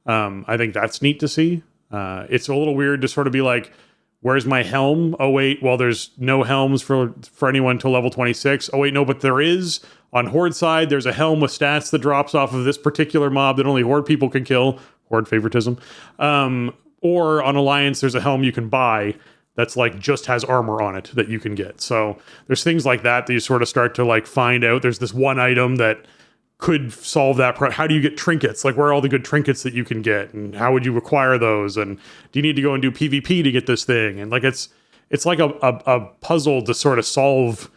I think that's neat to see. It's a little weird to sort of be like, where's my helm? Oh, wait, well, there's no helms for anyone till level 26. Oh, wait, no, but there is. On Horde side, there's a helm with stats that drops off of this particular mob that only Horde people can kill. Horde favoritism. Or on Alliance, there's a helm you can buy that's like just has armor on it that you can get. So there's things like that you sort of start to like find out. There's this one item that could solve that. How do you get trinkets? Like, where are all the good trinkets that you can get, and how would you acquire those? And do you need to go and do PvP to get this thing? And like, it's like a puzzle to sort of solve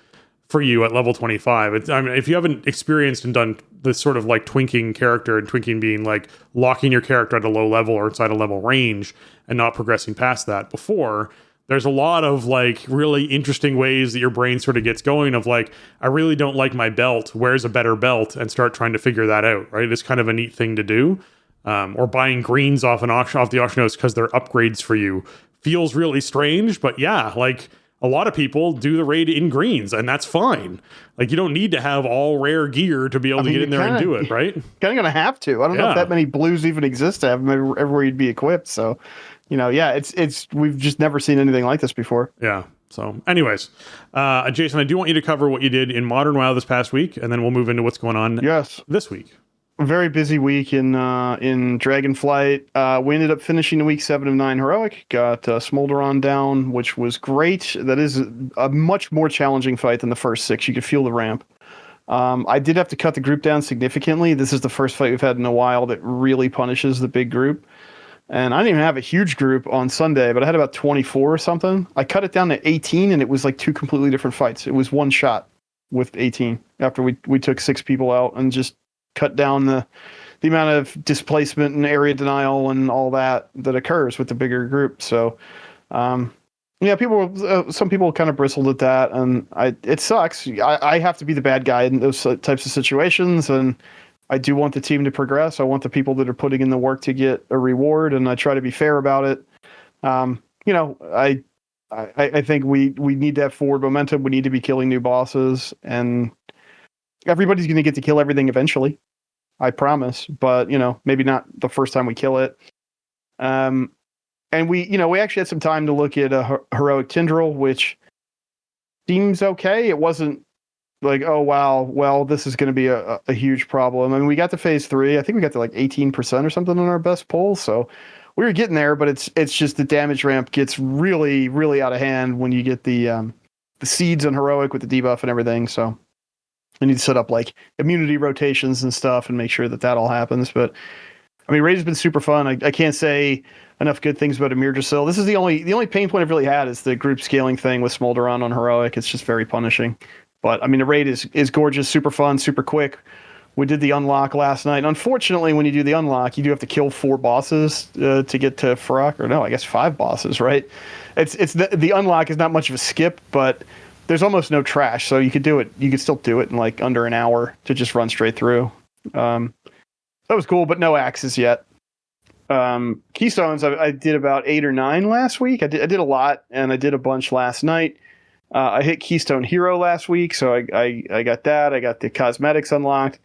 for you at level 25. I mean, if you haven't experienced and done this sort of like twinking character, and twinking being like locking your character at a low level or inside a level range and not progressing past that before, there's a lot of like really interesting ways that your brain sort of gets going of like, I really don't like my belt. Where's a better belt? And start trying to figure that out, right? It's kind of a neat thing to do. Or buying greens off the auction house because they're upgrades for you feels really strange, but yeah, like a lot of people do the raid in greens, and that's fine. Like, you don't need to have all rare gear to be able to get in there and do it, right? Kind of gonna have to. I don't know if that many blues even exist to have everywhere you'd be equipped. So, it's we've just never seen anything like this before. Yeah. So, anyways, Jason, I do want you to cover what you did in Modern WoW this past week, and then we'll move into what's going on this week. A very busy week in Dragonflight. We ended up finishing the week 7 of 9 heroic. Got Smolderon down, which was great. That is a much more challenging fight than the first 6. You could feel the ramp. I did have to cut the group down significantly. This is the first fight we've had in a while that really punishes the big group. And I didn't even have a huge group on Sunday, but I had about 24 or something. I cut it down to 18, and it was like 2 completely different fights. It was one shot with 18 after we took 6 people out and just cut down the amount of displacement and area denial and all that occurs with the bigger group. So, some people kind of bristled at that, and it sucks. I have to be the bad guy in those types of situations, and I do want the team to progress. I want the people that are putting in the work to get a reward, and I try to be fair about it. I think we need to have forward momentum. We need to be killing new bosses, and everybody's going to get to kill everything eventually. I promise, but maybe not the first time we kill it. And we actually had some time to look at a heroic Tindral, which seems okay. It wasn't like, oh wow, well, this is going to be a huge problem. I mean, we got to phase 3. I think we got to like 18% or something on our best pull, so we were getting there. But it's just the damage ramp gets really, really out of hand when you get the seeds on heroic with the debuff and everything. So I need to set up like immunity rotations and stuff and make sure that all happens. But I mean, raid has been super fun. I can't say enough good things about Amir Drasil. This is the only pain point I've really had is the group scaling thing with Smolderon on heroic. It's just very punishing. But I mean, the raid is gorgeous, super fun, super quick. We did the unlock last night. And unfortunately, when you do the unlock, you do have to kill 4 bosses to get to Farak, or no, I guess 5 bosses, right? It's the unlock is not much of a skip, but there's almost no trash, so you could do it. You could still do it in like under an hour to just run straight through. That was cool, but no axes yet. Keystones, I did about 8 or 9 last week. I did a lot, and I did a bunch last night. I hit Keystone Hero last week, so I got that. I got the cosmetics unlocked.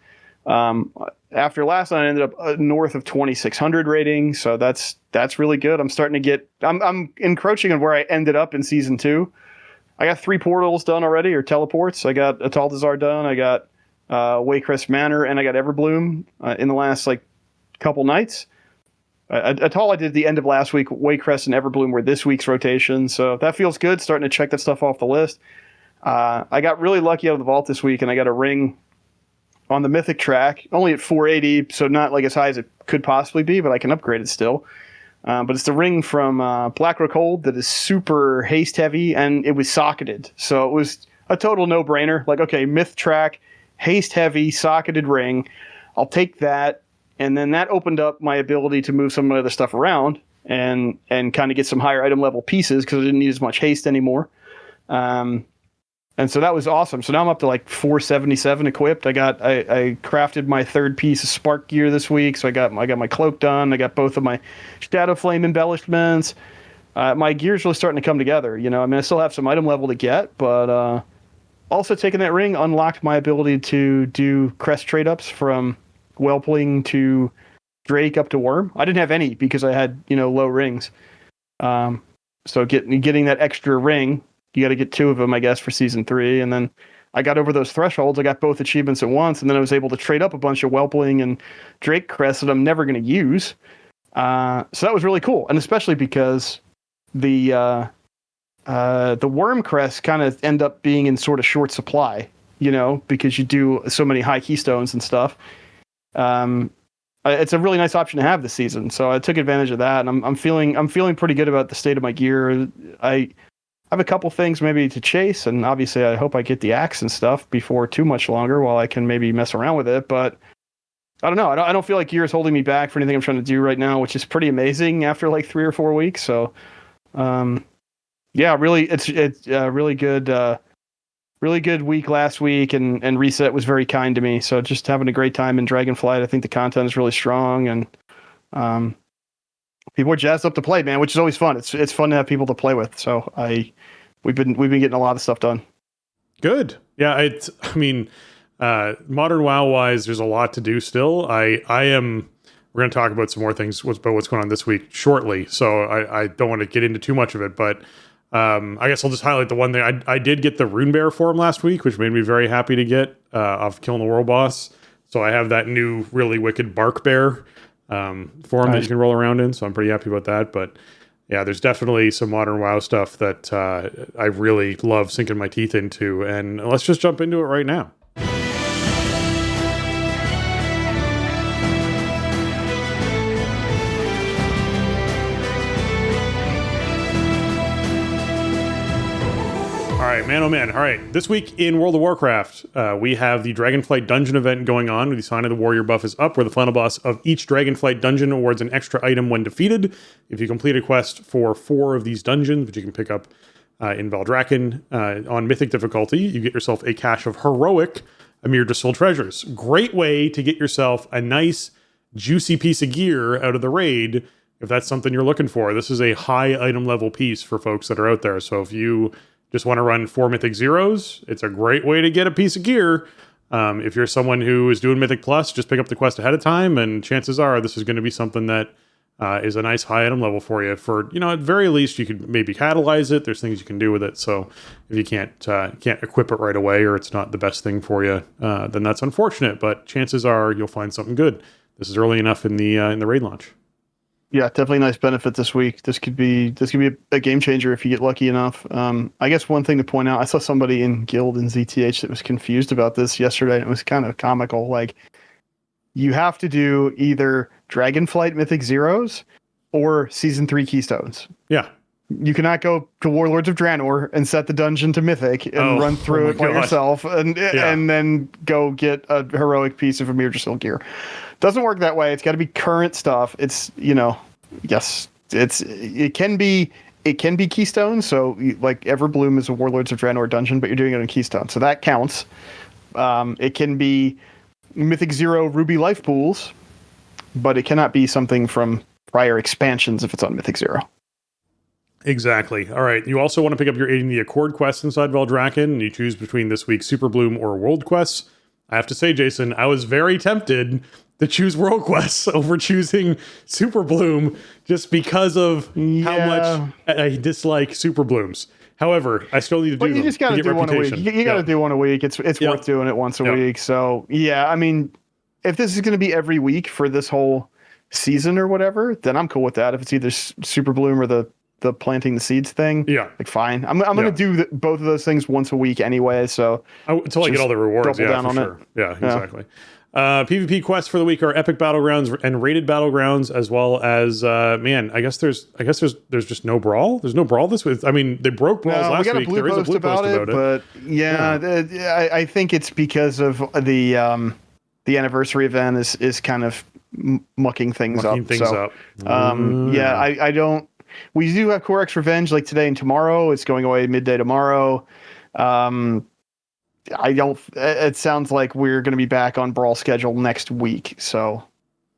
After last night, I ended up north of 2,600 ratings, so that's really good. I'm starting to get I'm encroaching on where I ended up in season 2. I got 3 portals done already, or teleports. I got Ataldazar done. I got Waycrest Manor, and I got Everbloom in the last couple nights. Atal I did at the end of last week. Waycrest and Everbloom were this week's rotation, so that feels good. Starting to check that stuff off the list. I got really lucky out of the vault this week, and I got a ring on the Mythic track, only at 480, so not as high as it could possibly be, but I can upgrade it still. But it's the ring from Blackrock Hold that is super haste heavy, and it was socketed. So it was a total no-brainer. Okay, Myth track, haste heavy, socketed ring. I'll take that. And then that opened up my ability to move some of my other stuff around and kind of get some higher item level pieces because I didn't need as much haste anymore. And so that was awesome. So now I'm up to 477 equipped. I crafted my 3rd piece of spark gear this week. So I got my cloak done. I got both of my shadow flame embellishments. My gear's really starting to come together. I still have some item level to get, but also taking that ring unlocked my ability to do crest trade ups from Whelpling to Drake up to Worm. I didn't have any because I had low rings. So getting that extra ring. You got to get 2 of them, I guess, for season 3. And then I got over those thresholds. I got both achievements at once. And then I was able to trade up a bunch of Whelpling and Drake crests that I'm never going to use. So that was really cool. And especially because the worm crests kind of end up being in sort of short supply, because you do so many high keystones and stuff. It's a really nice option to have this season. So I took advantage of that. And I'm feeling pretty good about the state of my gear. I have a couple things maybe to chase, and obviously I hope I get the axe and stuff before too much longer while I can maybe mess around with it. But I don't know. I don't feel like gear is holding me back for anything I'm trying to do right now, which is pretty amazing after 3 or 4 weeks. So, really, it's really good week last week, and Reset was very kind to me. So just having a great time in Dragonflight. I think the content is really strong, and people are jazzed up to play, man, which is always fun. It's fun to have people to play with. So we've been getting a lot of stuff done. Good. Yeah. Modern WoW wise, there's a lot to do still. We're going to talk about some more things about what's going on this week shortly. So I don't want to get into too much of it, but I guess I'll just highlight the one thing. I did get the Rune Bear form last week, which made me very happy to get off killing the world boss. So I have that new really wicked Bark Bear form that you can roll around in, so I'm pretty happy about that. But yeah, there's definitely some modern WoW stuff that I really love sinking my teeth into, and let's just jump into it right now. All right, man, oh man. All right, this week in World of Warcraft, we have the Dragonflight Dungeon event going on. The Sign of the Warrior buff is up, where the final boss of each Dragonflight Dungeon awards an extra item when defeated. If you complete a quest for 4 of these dungeons, which you can pick up in Valdrakken on Mythic difficulty, you get yourself a cache of heroic Amir Distilled treasures. Great way to get yourself a nice, juicy piece of gear out of the raid, if that's something you're looking for. This is a high item level piece for folks that are out there. So if you just want to run 4 Mythic Zeros, it's a great way to get a piece of gear. If you're someone who is doing Mythic Plus, just pick up the quest ahead of time, and chances are this is going to be something that is a nice high item level for you. For, at very least, you could maybe catalyze it. There's things you can do with it. So if you can't equip it right away, or it's not the best thing for you, then that's unfortunate. But chances are you'll find something good. This is early enough in the raid launch. Yeah, definitely nice benefit this week. This could be a game changer if you get lucky enough. I guess one thing to point out, I saw somebody in Guild in ZTH that was confused about this yesterday, and it was kind of comical. You have to do either Dragonflight Mythic Zeros or Season 3 Keystones. Yeah. You cannot go to Warlords of Draenor and set the dungeon to Mythic and run through it by yourself and then go get a heroic piece of Amir Distilled gear. Doesn't work that way. It's got to be current stuff. It's, yes, it can be Keystone. So Everbloom is a Warlords of Draenor dungeon, but you're doing it on Keystone. So that counts. It can be Mythic Zero Ruby Life Pools, but it cannot be something from prior expansions if it's on Mythic Zero. Exactly. All right. You also want to pick up your Aiding the Accord quest inside Valdrakken, and you choose between this week's Super Bloom or World quests. I have to say, Jason, I was very tempted to choose World Quests over choosing Super Bloom just because of how much I dislike Super Blooms. However, I still need to do them. You just got to do one a week. You got to do one a week. It's worth doing it once a week. So, yeah, I mean, if this is going to be every week for this whole season or whatever, then I'm cool with that. If it's either Super Bloom or the planting the seeds thing, like fine. I'm going to do both of those things once a week anyway. So until I get all the rewards, double down on it. Yeah, exactly. PvP quests for the week are epic battlegrounds and rated battlegrounds, as well as I guess there's just no brawl. There's no brawl this week. I mean, they broke brawls last week. There is a blue post about it, but I think it's because of the anniversary event is kind of mucking things up. I don't. We do have Corex Revenge like today and tomorrow. It's going away midday tomorrow. It sounds like we're going to be back on Brawl schedule next week. So,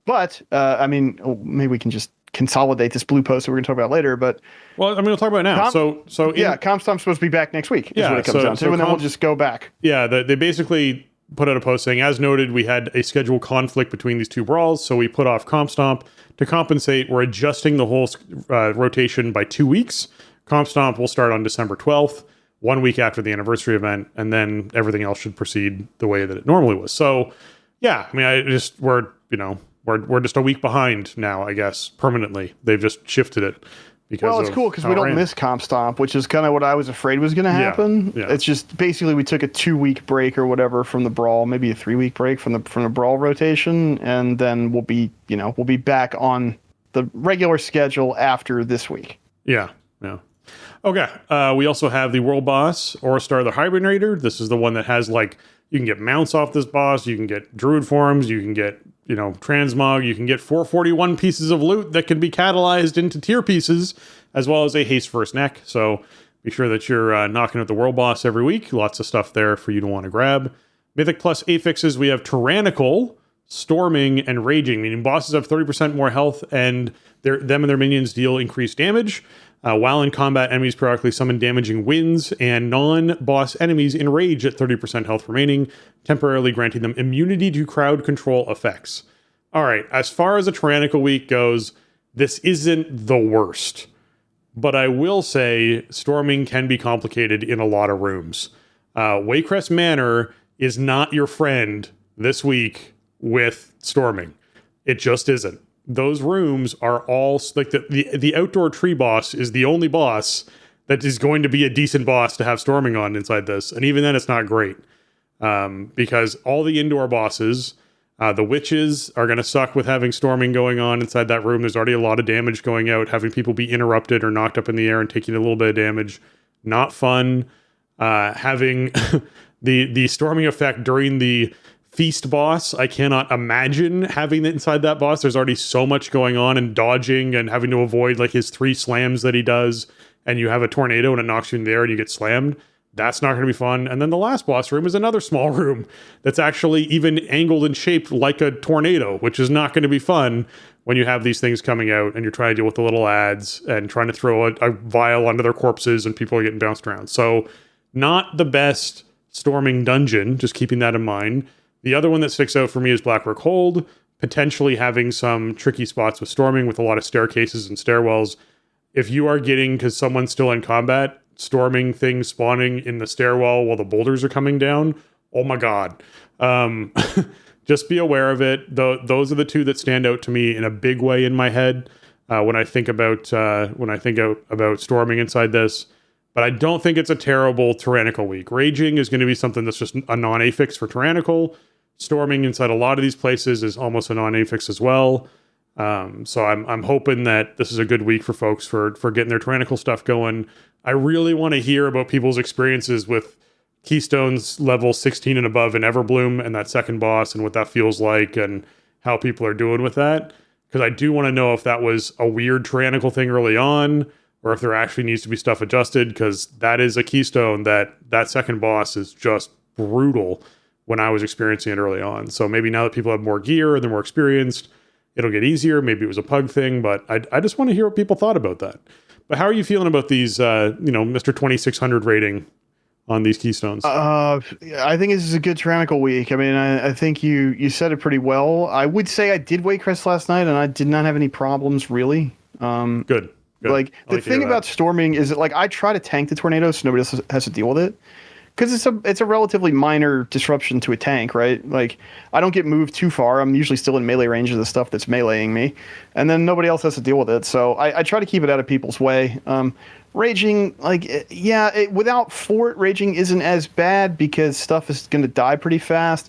but maybe we can just consolidate this blue post that we're going to talk about later. But we'll talk about it now. Compstomp's supposed to be back next week. Is what it comes down to, and then we'll just go back. Yeah, they basically put out a post saying, as noted, we had a schedule conflict between these two brawls, so we put off Compstomp to compensate. We're adjusting the whole rotation by 2 weeks. Compstomp will start on December 12th. 1 week after the anniversary event, and then everything else should proceed the way that it normally was. So, yeah, I mean, we're just a week behind now, I guess, permanently. They've just shifted it. It's cool because we don't miss Compstomp, which is kind of what I was afraid was going to happen. Yeah. It's just basically we took a 2 week break or whatever from the Brawl, maybe a 3 week break from the Brawl rotation, and then we'll be back on the regular schedule after this week. Yeah. Okay, we also have the world boss, Oristar the Hibernator. This is the one that has, you can get mounts off this boss, you can get druid forms, you can get, transmog, you can get 441 pieces of loot that can be catalyzed into tier pieces, as well as a haste first neck. So be sure that you're knocking out the world boss every week. Lots of stuff there for you to want to grab. Mythic plus affixes, we have Tyrannical, Storming, and Raging, meaning bosses have 30% more health, and them and their minions deal increased damage. While in combat, enemies periodically summon damaging winds, and non-boss enemies enrage at 30% health remaining, temporarily granting them immunity to crowd control effects. All right, as far as a Tyrannical week goes, this isn't the worst. But I will say storming can be complicated in a lot of rooms. Waycrest Manor is not your friend this week with storming. It just isn't. Those rooms are all like the outdoor tree boss is the only boss that is going to be a decent boss to have storming on inside this. And even then it's not great. Because all the indoor bosses, the witches are going to suck with having storming going on inside that room. There's already a lot of damage going out, having people be interrupted or knocked up in the air and taking a little bit of damage. Not fun. Having the storming effect during the feast boss, I cannot imagine having it inside that boss. There's already so much going on and dodging and having to avoid his 3 slams that he does, and you have a tornado and it knocks you in the air and you get slammed. That's not going to be fun. And then the last boss room is another small room that's actually even angled and shaped like a tornado, which is not going to be fun when you have these things coming out and you're trying to deal with the little ads and trying to throw a vial onto their corpses and people are getting bounced around. So not the best storming dungeon, just keeping that in mind. The other one that sticks out for me is Blackrock Hold, potentially having some tricky spots with storming with a lot of staircases and stairwells. If you are getting, because someone's still in combat, storming things spawning in the stairwell while the boulders are coming down, oh my god. Just be aware of it. Those are the two that stand out to me in a big way in my head when I think about storming inside this. But I don't think it's a terrible Tyrannical week. Raging is going to be something that's just a non-affix for Tyrannical. Storming inside a lot of these places is almost a non-affix as well. So I'm hoping that this is a good week for folks for getting their Tyrannical stuff going. I really want to hear about people's experiences with Keystones level 16 and above in Everbloom and that second boss and what that feels like and how people are doing with that. Because I do want to know if that was a weird Tyrannical thing early on, or if there actually needs to be stuff adjusted, because that is a keystone that second boss is just brutal when I was experiencing it early on. So maybe now that people have more gear and they're more experienced, it'll get easier. Maybe it was a pug thing, but I just want to hear what people thought about that. But how are you feeling about these, Mr. 2600 rating on these keystones? I think this is a good tyrannical week. I mean, I think you said it pretty well. I would say I did Waycrest last night, and I did not have any problems really. Good. Like the thing about storming is that like I try to tank the tornado so nobody else has to deal with it. Because it's a relatively minor disruption to a tank, right? Like, I don't get moved too far. I'm usually still in melee range of the stuff that's meleeing me. And then nobody else has to deal with it. So I try to keep it out of people's way. Raging, like, without fort, raging isn't as bad because stuff is going to die pretty fast.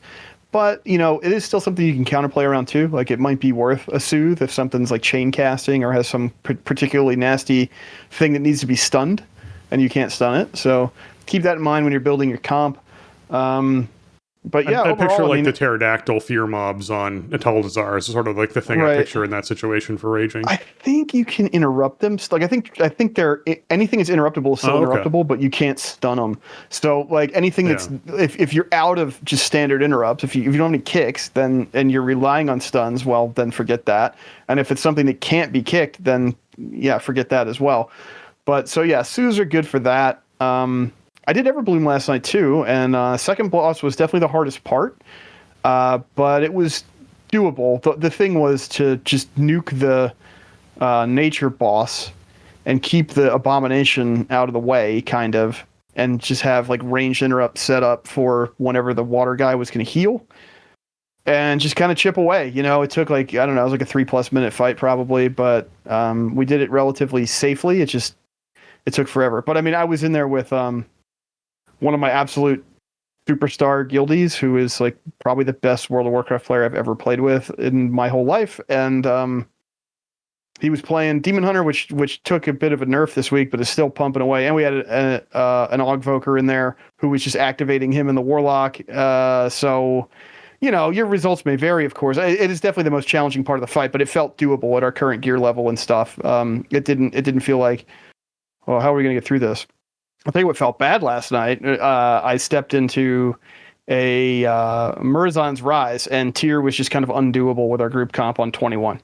But, you know, it is still something you can counterplay around too. Like, it might be worth a soothe if something's like chain casting or has some particularly nasty thing that needs to be stunned and you can't stun it. So keep that in mind when you're building your comp. But yeah, I picture like the pterodactyl fear mobs on Ataldazar is sort of like the thing I picture in that situation for raging. I think you can interrupt them. Like I think they're anything that's interruptible is still interruptible, but you can't stun them. So like anything that's if you're out of just standard interrupts, if you don't have any kicks, then and you're relying on stuns, well then forget that. And if it's something that can't be kicked, then yeah, forget that as well. But so yeah, Sues are good for that. I did Everbloom last night too, and second boss was definitely the hardest part, but it was doable. The thing was to just nuke the nature boss and keep the abomination out of the way, kind of, and just have like ranged interrupt set up for whenever the water guy was going to heal, and just kind of chip away. You know, it took like, I don't know, it was like a 3+ minute fight probably, but we did it relatively safely. It took forever. But I mean, I was in there with one of my absolute superstar guildies, who is like probably the best World of Warcraft player I've ever played with in my whole life. And he was playing Demon Hunter, which took a bit of a nerf this week, but is still pumping away. And we had an Augvoker in there who was just activating him in the Warlock. So, you know, your results may vary, of course. It is definitely the most challenging part of the fight, but it felt doable at our current gear level and stuff. It didn't feel like, well, how are we going to get through this? I'll tell you what felt bad last night. I stepped into a Murazan's Rise, and Tyr was just kind of undoable with our group comp on 21.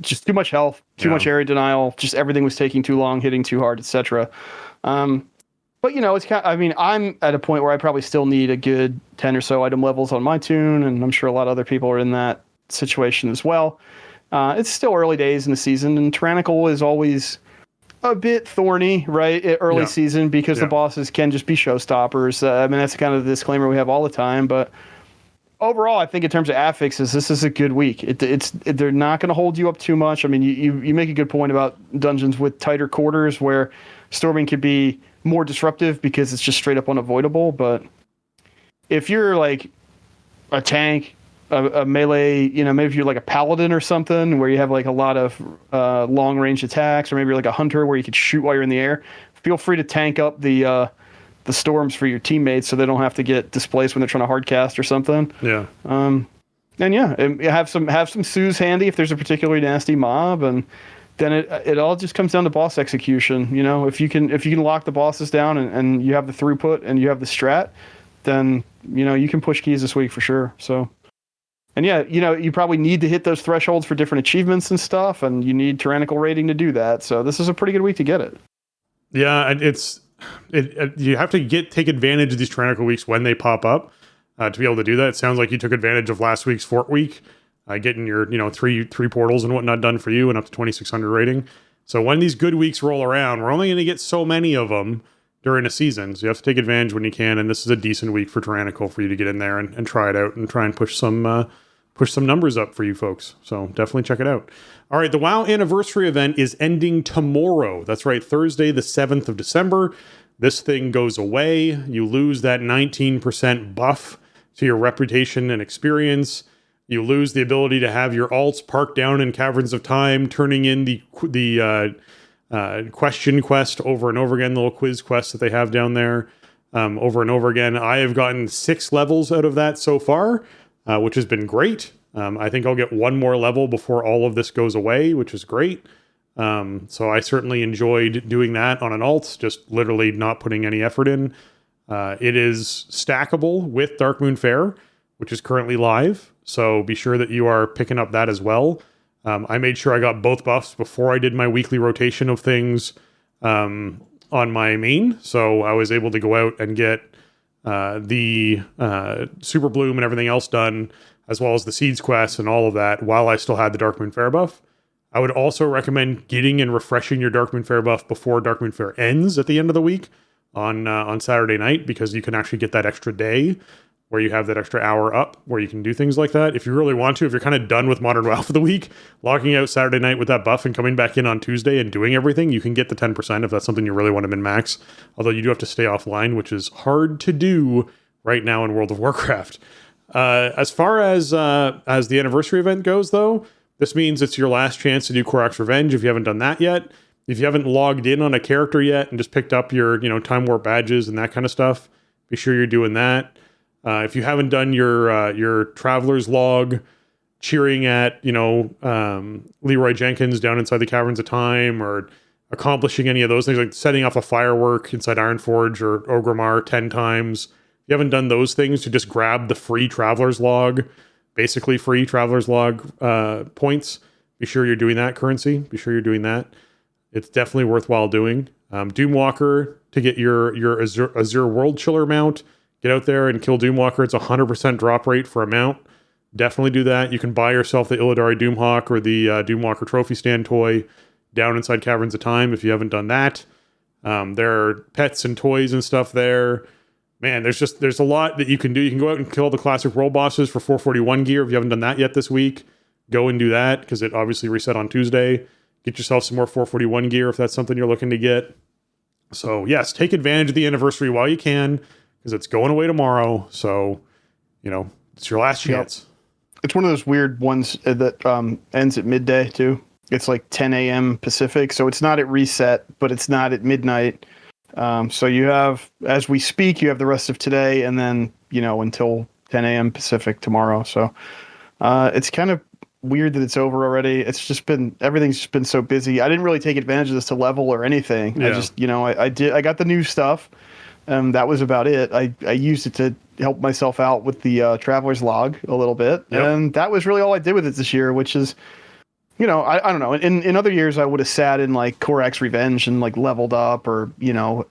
Just too much health, too much area denial, just everything was taking too long, hitting too hard, etc. But, you know, it's kind of, I mean, I'm at a point where I probably still need a good 10 or so item levels on my tune, and I'm sure a lot of other people are in that situation as well. It's still early days in the season, and Tyrannical is always a bit thorny, right, at early season, because the bosses can just be showstoppers. I mean, that's kind of the disclaimer we have all the time. But overall, I think in terms of affixes, this is a good week. They're not going to hold you up too much. I mean, you make a good point about dungeons with tighter quarters where storming could be more disruptive because it's just straight up unavoidable. But if you're like a tank, a melee, you know, maybe if you're like a paladin or something where you have like a lot of long range attacks, or maybe you're like a hunter where you could shoot while you're in the air, feel free to tank up the storms for your teammates so they don't have to get displaced when they're trying to hardcast or something. Yeah. And have some Sues handy if there's a particularly nasty mob, and then it all just comes down to boss execution. You know, if you can lock the bosses down and you have the throughput and you have the strat, then you know you can push keys this week for sure. So. And yeah, you know, you probably need to hit those thresholds for different achievements and stuff, and you need tyrannical rating to do that. So this is a pretty good week to get it. Yeah, you have to take advantage of these tyrannical weeks when they pop up to be able to do that. It sounds like you took advantage of last week's Fort Week, getting your three portals and whatnot done for you and up to 2,600 rating. So when these good weeks roll around, we're only going to get so many of them during a season, so you have to take advantage when you can. And this is a decent week for tyrannical for you to get in there and try it out and try and push some numbers up for you folks. So definitely check it out. All right, the WoW anniversary event is ending tomorrow. That's right, Thursday, the 7th of December. This thing goes away. You lose that 19% buff to your reputation and experience. You lose the ability to have your alts parked down in Caverns of Time, turning in the question quest over and over again, the little quiz quest that they have down there over and over again. I have gotten 6 levels out of that so far, which has been great. I think I'll get 1 more level before all of this goes away, which is great. So I certainly enjoyed doing that on an alt, just literally not putting any effort in. It is stackable with Darkmoon Faire, which is currently live. So be sure that you are picking up that as well. I made sure I got both buffs before I did my weekly rotation of things on my main, so I was able to go out and get the Super Bloom and everything else done, as well as the Seeds quest and all of that, while I still had the Darkmoon Faire buff. I would also recommend getting and refreshing your Darkmoon Faire buff before Darkmoon Faire ends at the end of the week on Saturday night, because you can actually get that extra day where you have that extra hour up where you can do things like that. If you really want to, if you're kind of done with Modern WoW for the week, logging out Saturday night with that buff and coming back in on Tuesday and doing everything, you can get the 10% if that's something you really want to min-max. Although you do have to stay offline, which is hard to do right now in World of Warcraft. As far as the anniversary event goes, though, this means it's your last chance to do Korak's Revenge if you haven't done that yet. If you haven't logged in on a character yet and just picked up your, Time Warp badges and that kind of stuff, be sure you're doing that. If you haven't done your Traveler's Log, cheering at, Leroy Jenkins down inside the Caverns of Time, or accomplishing any of those things, like setting off a firework inside Ironforge or Orgrimmar 10 times. If you haven't done those things, to just grab the free Traveler's Log, basically free Traveler's Log points. Be sure you're doing that currency. Be sure you're doing that. It's definitely worthwhile doing. Doomwalker, to get your Azure World Chiller mount. Get out there and kill Doomwalker. It's 100% drop rate for a mount. Definitely do that. You can buy yourself the Illidari Doomhawk or the Doomwalker Trophy Stand toy down inside Caverns of Time if you haven't done that. There are pets and toys and stuff there. Man, there's a lot that you can do. You can go out and kill the classic world bosses for 441 gear if you haven't done that yet this week. Go and do that, because it obviously reset on Tuesday. Get yourself some more 441 gear if that's something you're looking to get. So yes, take advantage of the anniversary while you can, because it's going away tomorrow. So, it's your last chance. Yep. It's one of those weird ones that ends at midday too. It's like 10 a.m. Pacific, so it's not at reset, but it's not at midnight. So you have, as we speak, you have the rest of today, and then until 10 a.m. Pacific tomorrow. So it's kind of weird that it's over already. It's just everything's just been so busy. I didn't really take advantage of this to level or anything. Yeah. I just I got the new stuff. That was about it. I used it to help myself out with the Traveler's Log a little bit. Yep. And that was really all I did with it this year, which is, I don't know. In other years, I would have sat in like Korak's Revenge and like leveled up, or,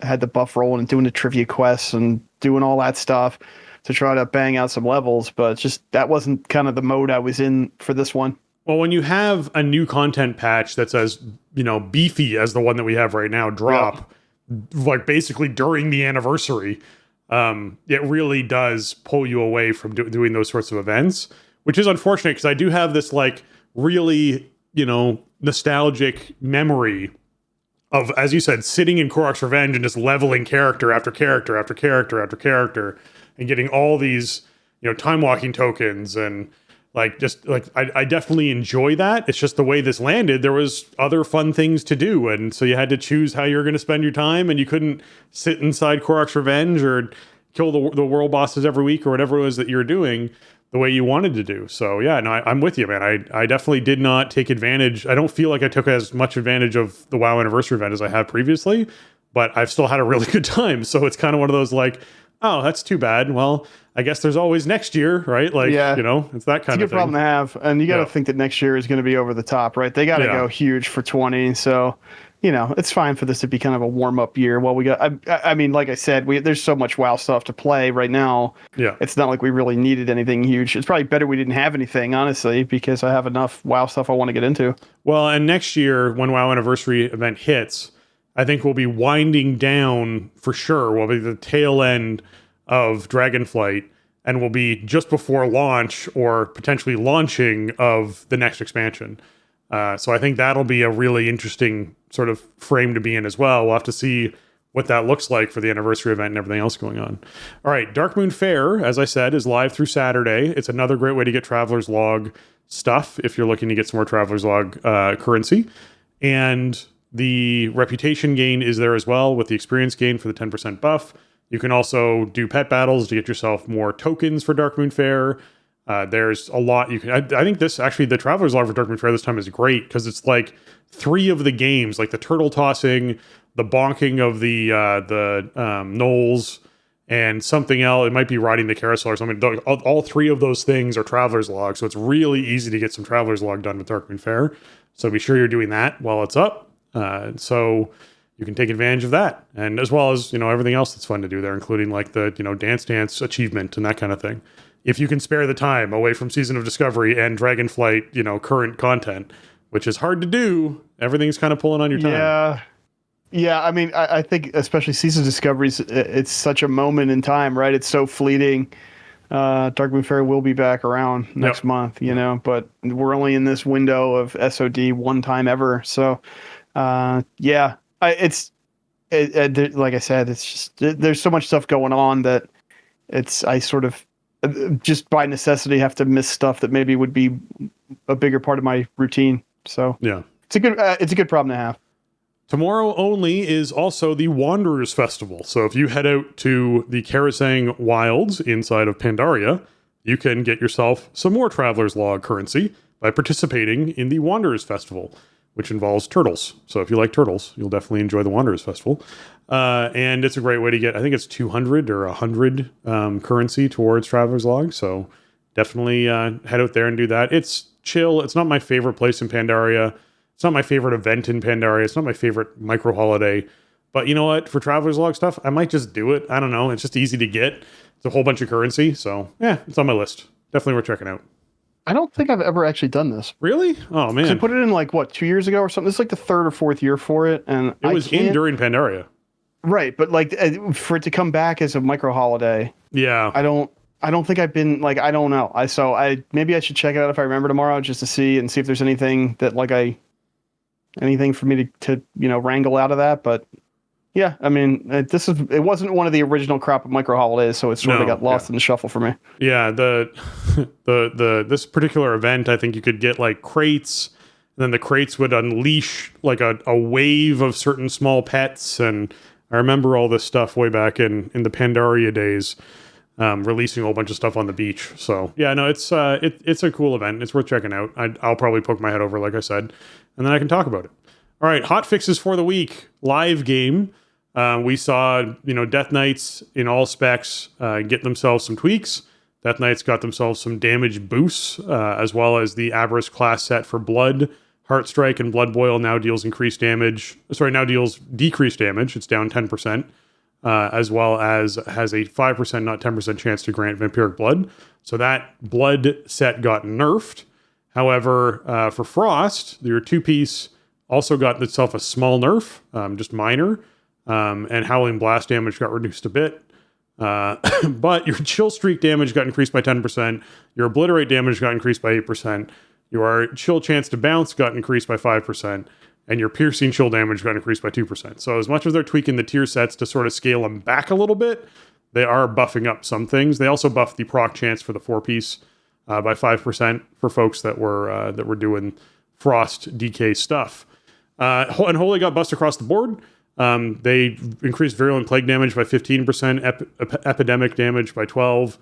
had the buff rolling and doing the trivia quests and doing all that stuff to try to bang out some levels. But it's just, that wasn't kind of the mode I was in for this one. Well, when you have a new content patch that's as, beefy as the one that we have right now drop, yep, like basically during the anniversary, it really does pull you away from doing those sorts of events, which is unfortunate, because I do have this like really, nostalgic memory of, as you said, sitting in Korak's Revenge and just leveling character after character after character after character and getting all these, time walking tokens, and I definitely enjoy that. It's just the way this landed. There was other fun things to do, and so you had to choose how you were going to spend your time, and you couldn't sit inside Korak's Revenge or kill the world bosses every week or whatever it was that you were doing the way you wanted to do. So yeah, no, I'm with you, man. I definitely did not take advantage. I don't feel like I took as much advantage of the WoW anniversary event as I have previously, but I've still had a really good time. So it's kind of one of those like, oh, that's too bad. Well, I guess there's always next year, right? Like, yeah, it's that kind of thing. It's a good problem to have. And you got to think that next year is going to be over the top, right? They got to go huge for 20. So, it's fine for this to be kind of a warm-up year. Well, we got, I mean, like I said, there's so much WoW stuff to play right now. Yeah. It's not like we really needed anything huge. It's probably better we didn't have anything, honestly, because I have enough WoW stuff I want to get into. Well, and next year, when WoW anniversary event hits, I think we'll be winding down for sure. We'll be the tail end of Dragonflight, and will be just before launch or potentially launching of the next expansion. So I think that'll be a really interesting sort of frame to be in as well. We'll have to see what that looks like for the anniversary event and everything else going on. All right, Darkmoon Faire, as I said, is live through Saturday. It's another great way to get Traveler's Log stuff if you're looking to get some more Traveler's Log currency. And the reputation gain is there as well, with the experience gain for the 10% buff. You can also do pet battles to get yourself more tokens for Darkmoon Faire. There's a lot you can. I think this actually, the Traveler's Log for Darkmoon Faire this time is great, because it's like 3 of the games, like the turtle tossing, the bonking of the gnolls, and something else. It might be riding the carousel or something. All 3 of those things are Traveler's Log, so it's really easy to get some Traveler's Log done with Darkmoon Faire. So be sure you're doing that while it's up. So you can take advantage of that. And as well as, everything else that's fun to do there, including like the, Dance Dance achievement and that kind of thing. If you can spare the time away from Season of Discovery and Dragonflight, current content, which is hard to do, everything's kind of pulling on your time. Yeah. I mean, I think especially Season of Discovery, it's such a moment in time, right? It's so fleeting. Darkmoon Fairy will be back around next month, but we're only in this window of SOD one time ever. So, like I said, it's just, there's so much stuff going on that I sort of just by necessity have to miss stuff that maybe would be a bigger part of my routine. So yeah, it's a good problem to have. Tomorrow only is also the Wanderers Festival. So if you head out to the Karasang Wilds inside of Pandaria, you can get yourself some more Traveler's Log currency by participating in the Wanderers Festival, which involves turtles. So if you like turtles, you'll definitely enjoy the Wanderers Festival. And it's a great way to get, I think it's 200 or 100 currency towards Traveler's Log. So definitely head out there and do that. It's chill. It's not my favorite place in Pandaria. It's not my favorite event in Pandaria. It's not my favorite micro holiday. But you know what? For Traveler's Log stuff, I might just do it. I don't know. It's just easy to get. It's a whole bunch of currency. So yeah, it's on my list. Definitely worth checking out. I don't think I've ever actually done this. Really? Oh, man. I put it in 2 years ago or something. This is like the third or fourth year for it. And it was in during Pandaria. Right. But for it to come back as a micro holiday. Yeah. I don't think I've been I don't know. Maybe I should check it out if I remember tomorrow just to see if there's anything that anything for me to wrangle out of that. But yeah, I mean, it wasn't one of the original crop of micro holidays, so it sort of got lost in the shuffle for me. Yeah, this particular event, I think you could get crates, and then the crates would unleash a wave of certain small pets, and I remember all this stuff way back in the Pandaria days, releasing a whole bunch of stuff on the beach. So yeah, no, it's a cool event. It's worth checking out. I'll probably poke my head over, like I said, and then I can talk about it. All right, Hotfixes for the week. Live game. We saw, Death Knights in all specs get themselves some tweaks. Death Knights got themselves some damage boosts, as well as the Avarice class set for Blood. Heartstrike and Blood Boil now deals decreased damage. It's down 10%, as well as has a 5%, not 10% chance to grant Vampiric Blood. So that Blood set got nerfed. However, for Frost, your 2-piece also got itself a small nerf, just minor. And Howling Blast damage got reduced a bit. But your Chill Streak damage got increased by 10%. Your Obliterate damage got increased by 8%. Your Chill Chance to Bounce got increased by 5%. And your Piercing Chill damage got increased by 2%. So as much as they're tweaking the tier sets to sort of scale them back a little bit, they are buffing up some things. They also buffed the proc chance for the 4-piece by 5% for folks that were doing Frost DK stuff. And Holy got buffed across the board. They increased Virulent Plague damage by 15%, Epidemic damage by 12%,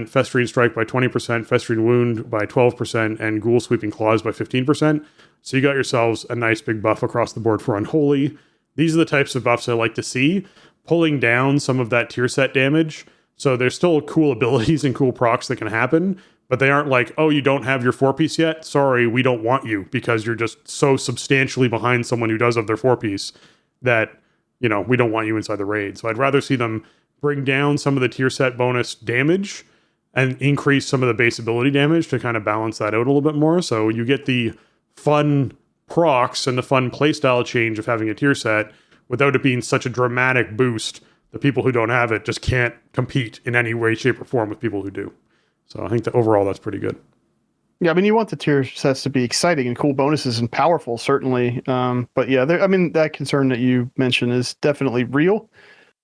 Festering Strike by 20%, Festering Wound by 12%, and Ghoul Sweeping Claws by 15%. So you got yourselves a nice big buff across the board for Unholy. These are the types of buffs I like to see, pulling down some of that tier set damage. So there's still cool abilities and cool procs that can happen, but they aren't like, oh, you don't have your 4-piece yet? Sorry, we don't want you because you're just so substantially behind someone who does have their 4-piece that, we don't want you inside the raid. So I'd rather see them bring down some of the tier set bonus damage and increase some of the base ability damage to kind of balance that out a little bit more. So you get the fun procs and the fun playstyle change of having a tier set without it being such a dramatic boost. The people who don't have it just can't compete in any way, shape, or form with people who do. So I think that overall that's pretty good. Yeah, I mean, you want the tier sets to be exciting and cool bonuses and powerful, certainly. But yeah, that concern that you mentioned is definitely real.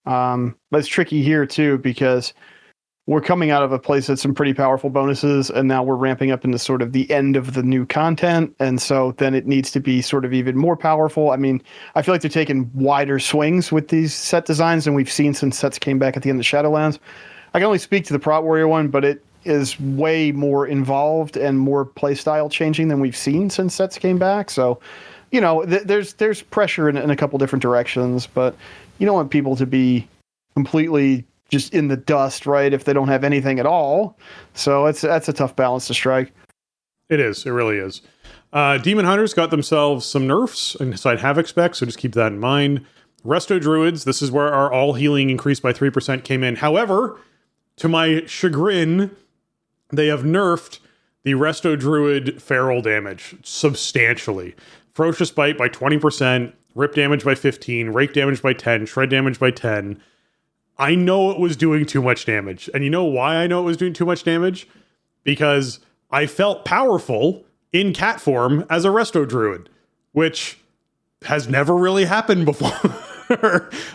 But it's tricky here too, because we're coming out of a place that's some pretty powerful bonuses, and now we're ramping up into sort of the end of the new content. And so then it needs to be sort of even more powerful. I mean, I feel like they're taking wider swings with these set designs than we've seen since sets came back at the end of Shadowlands. I can only speak to the Prot Warrior one, but it is way more involved and more playstyle changing than we've seen since sets came back. So, there's pressure in a couple different directions, but you don't want people to be completely just in the dust, right? If they don't have anything at all. So that's a tough balance to strike. It is. It really is. Demon Hunters got themselves some nerfs inside Havoc spec, so just keep that in mind. Resto Druids, this is where our all healing increase by 3% came in. However, to my chagrin, they have nerfed the Resto Druid feral damage substantially. Ferocious Bite by 20%, Rip damage by 15, Rake damage by 10, Shred damage by 10. I know it was doing too much damage. And you know why I know it was doing too much damage? Because I felt powerful in cat form as a Resto Druid, which has never really happened before.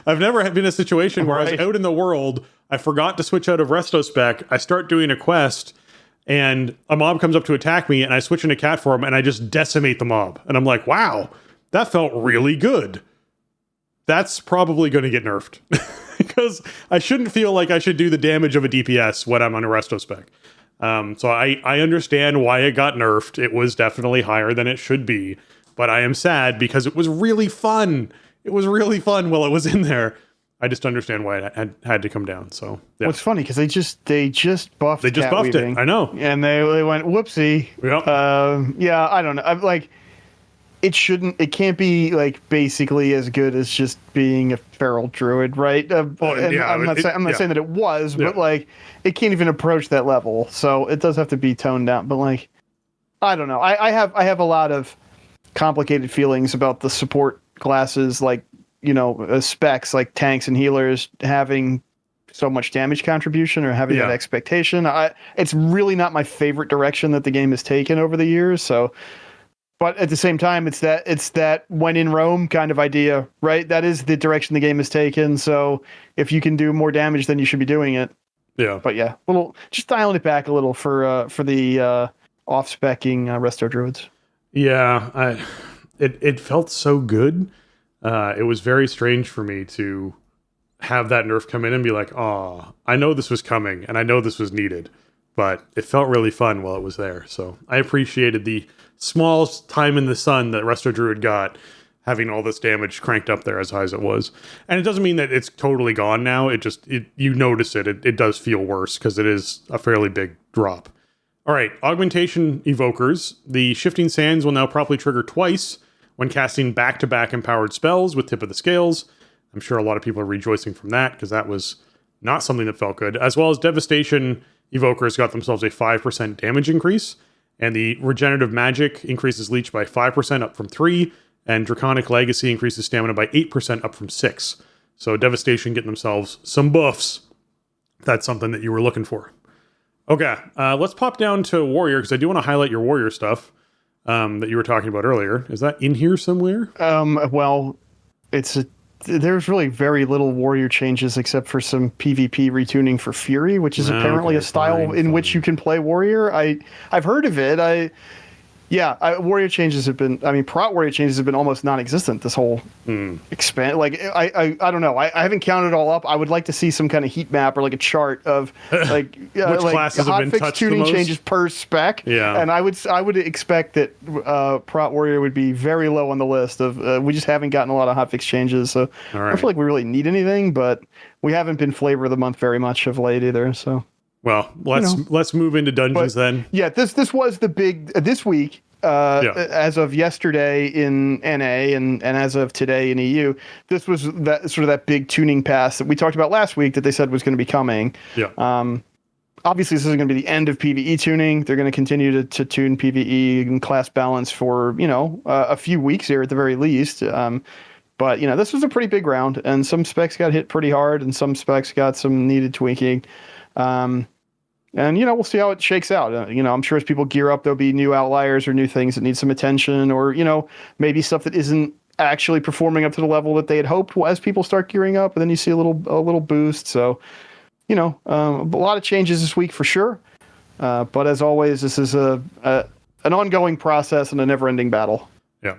I've never been in a situation where I was out in the world, I forgot to switch out of Resto spec, I start doing a quest, and a mob comes up to attack me, and I switch into cat form, and I just decimate the mob. And I'm like, wow, that felt really good. That's probably going to get nerfed. Because I shouldn't feel like I should do the damage of a DPS when I'm on a Resto spec. So I understand why it got nerfed. It was definitely higher than it should be. But I am sad because it was really fun. It was really fun while it was in there. I just understand why it had to come down. So yeah. Well, it's funny because they just buffed. They just buffed it. I know. And they went whoopsie. Yep. Yeah, I don't know. I'm like, it can't be like basically as good as just being a feral druid, right? I'm not saying that it was, but like it can't even approach that level. So it does have to be toned down. But like, I don't know. I have a lot of complicated feelings about the support classes, like, you know, specs like tanks and healers having so much damage contribution or having that expectation. It's really not my favorite direction that the game has taken over the years. So, but at the same time, it's that when in Rome kind of idea, right? That is the direction the game has taken. So if you can do more damage, then you should be doing it. Yeah. But yeah, just dialing it back a little for the off-specking Resto Druids. Yeah, it felt so good. It was very strange for me to have that nerf come in and be like, oh, I know this was coming and I know this was needed, but it felt really fun while it was there. So I appreciated the small time in the sun that Resto Druid got, having all this damage cranked up there as high as it was. And it doesn't mean that it's totally gone now. You notice it does feel worse because it is a fairly big drop. All right, Augmentation Evokers. The Shifting Sands will now properly trigger twice when casting back-to-back empowered spells with Tip of the Scales. I'm sure a lot of people are rejoicing from that because that was not something that felt good. As well as Devastation Evokers got themselves a 5% damage increase, and the Regenerative Magic increases Leech by 5% up from 3, and Draconic Legacy increases Stamina by 8% up from 6. So Devastation getting themselves some buffs. That's something that you were looking for. Okay, let's pop down to Warrior, because I do want to highlight your Warrior stuff that you were talking about earlier. Is that in here somewhere? Well, there's really very little Warrior changes except for some PvP retuning for Fury, which is apparently a style in which you can play Warrior. I've heard of it. Warrior changes have been, Prot Warrior changes have been almost non-existent this whole expand. Like, I don't know. I haven't counted it all up. I would like to see some kind of heat map or like a chart of like which classes have been touched tuning the most? Changes per spec. Yeah. And I would expect that Prot Warrior would be very low on the list of, we just haven't gotten a lot of hotfix changes. So I don't feel like we really need anything, but we haven't been flavor of the month very much of late either. So. Well, let's move into dungeons then. Yeah, this was the big this week. As of yesterday in NA and as of today in EU, this was that big tuning pass that we talked about last week that they said was going to be coming. Yeah. Obviously, this isn't going to be the end of PvE tuning. They're going to continue to tune PvE and class balance for a few weeks here at the very least. But this was a pretty big round, and some specs got hit pretty hard, and some specs got some needed tweaking. And, we'll see how it shakes out. I'm sure as people gear up, there'll be new outliers or new things that need some attention or, maybe stuff that isn't actually performing up to the level that they had hoped as people start gearing up. And then you see a little boost. So, a lot of changes this week for sure. But as always, this is an ongoing process and a never-ending battle. Yeah.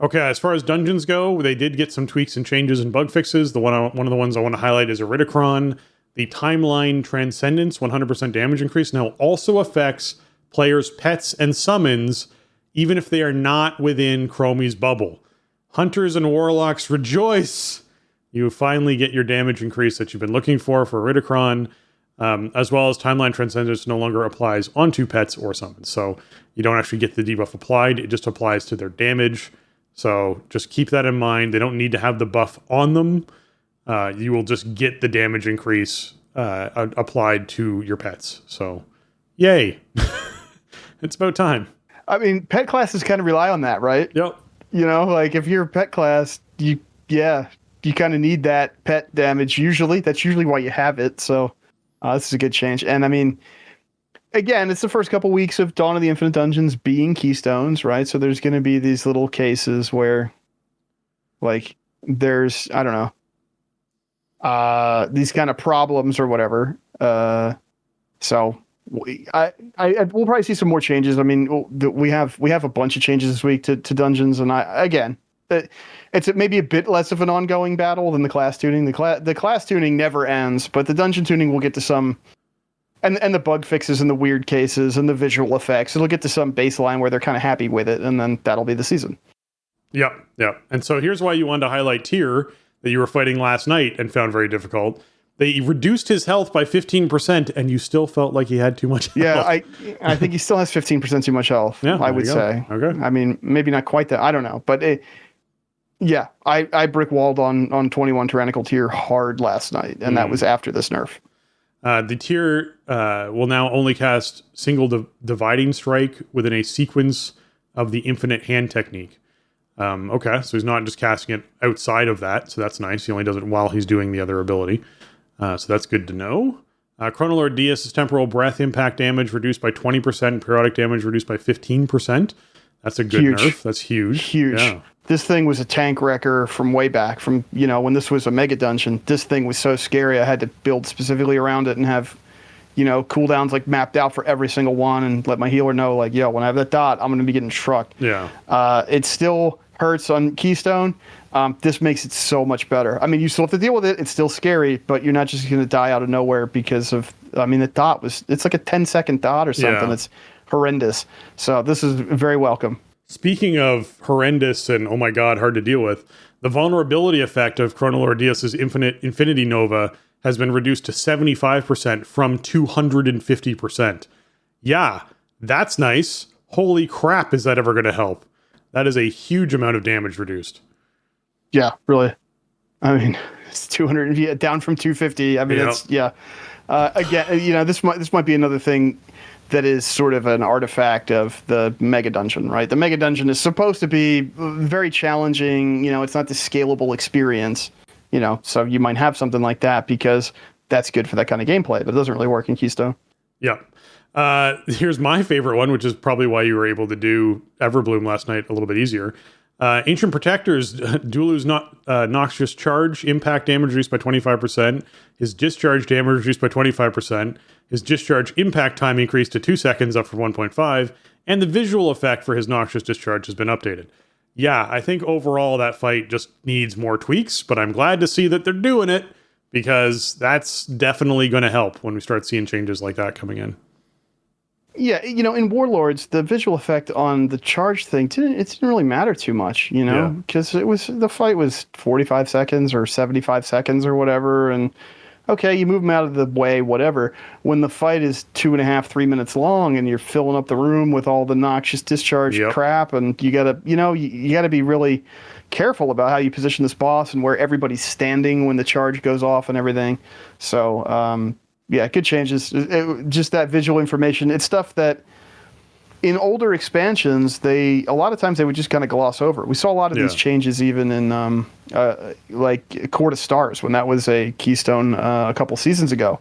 Okay, as far as dungeons go, they did get some tweaks and changes and bug fixes. One of the ones I want to highlight is Iridicron. The Timeline Transcendence 100% damage increase now also affects players' pets and summons, even if they are not within Chromie's bubble. Hunters and Warlocks rejoice! You finally get your damage increase that you've been looking for Iridicron. as well as Timeline Transcendence no longer applies onto pets or summons. So you don't actually get the debuff applied. It just applies to their damage. So just keep that in mind. They don't need to have the buff on them. You will just get the damage increase applied to your pets. So yay. It's about time. I mean, pet classes kind of rely on that, right? Yep. You know, like if you're a pet class, you kind of need that pet damage usually. That's usually why you have it. So this is a good change. And I mean, again, it's the first couple weeks of Dawn of the Infinite Dungeons being keystones, right? So there's going to be these little cases where, like, there's, I don't know, these kind of problems or whatever. So we'll probably see some more changes. I mean, we have a bunch of changes this week to dungeons, and it's maybe a bit less of an ongoing battle than the class tuning. The class tuning never ends, but the dungeon tuning will get to some. And the bug fixes and the weird cases and the visual effects, it'll get to some baseline where they're kind of happy with it, and then that'll be the season. Yep. And so here's why you wanted to highlight Tyr that you were fighting last night and found very difficult. They reduced his health by 15%, and you still felt like he had too much health. Yeah, I think he still has 15% too much health, yeah, I would say. Okay. I mean, maybe not quite that. I don't know. But I brick-walled on 21 Tyrannical Tyr hard last night, and that was after this nerf. The Tyr will now only cast single dividing strike within a sequence of the infinite hand technique. Okay, so he's not just casting it outside of that, so that's nice. He only does it while he's doing the other ability. So that's good to know. Chronolord Dias' temporal breath impact damage reduced by 20%, periodic damage reduced by 15%. That's a good nerf. That's huge. Huge. Yeah. This thing was a tank wrecker from way back, from, when this was a mega dungeon. This thing was so scary, I had to build specifically around it and have, cooldowns like mapped out for every single one and let my healer know, like, when I have that dot, I'm going to be getting trucked. Yeah. It still hurts on Keystone. This makes it so much better. I mean, you still have to deal with it. It's still scary, but you're not just going to die out of nowhere because of, the dot it's like a 10-second dot or something. Yeah. It's horrendous. So this is very welcome. Speaking of horrendous and, oh my god, hard to deal with, the vulnerability effect of Chronolord Dias' Infinity Nova has been reduced to 75% from 250%. Yeah, that's nice. Holy crap, is that ever going to help? That is a huge amount of damage reduced. Yeah, really. I mean, it's 200 down from 250. I mean, again, this might be another thing that is sort of an artifact of the mega dungeon, right? The mega dungeon is supposed to be very challenging. It's not the scalable experience, so you might have something like that because that's good for that kind of gameplay, but it doesn't really work in Keystone. Yeah. Here's my favorite one, which is probably why you were able to do Everbloom last night a little bit easier. Ancient Protector's Dulu's Noxious Charge impact damage reduced by 25%. His discharge damage reduced by 25%. His discharge impact time increased to 2 seconds, up from 1.5. And the visual effect for his Noxious Discharge has been updated. Yeah, I think overall that fight just needs more tweaks, but I'm glad to see that they're doing it because that's definitely going to help when we start seeing changes like that coming in. Yeah, in Warlords, the visual effect on the charge thing didn't really matter too much, because the fight was 45 seconds or 75 seconds or whatever, and okay, you move them out of the way, whatever. When the fight is 2.5, 3 minutes long, and you're filling up the room with all the Noxious Discharge crap, and you gotta be really careful about how you position this boss and where everybody's standing when the charge goes off and everything. So, yeah, good changes. Just that visual information. It's stuff that in older expansions, a lot of times they would just kind of gloss over. We saw a lot of these changes even in like Court of Stars when that was a Keystone a couple seasons ago.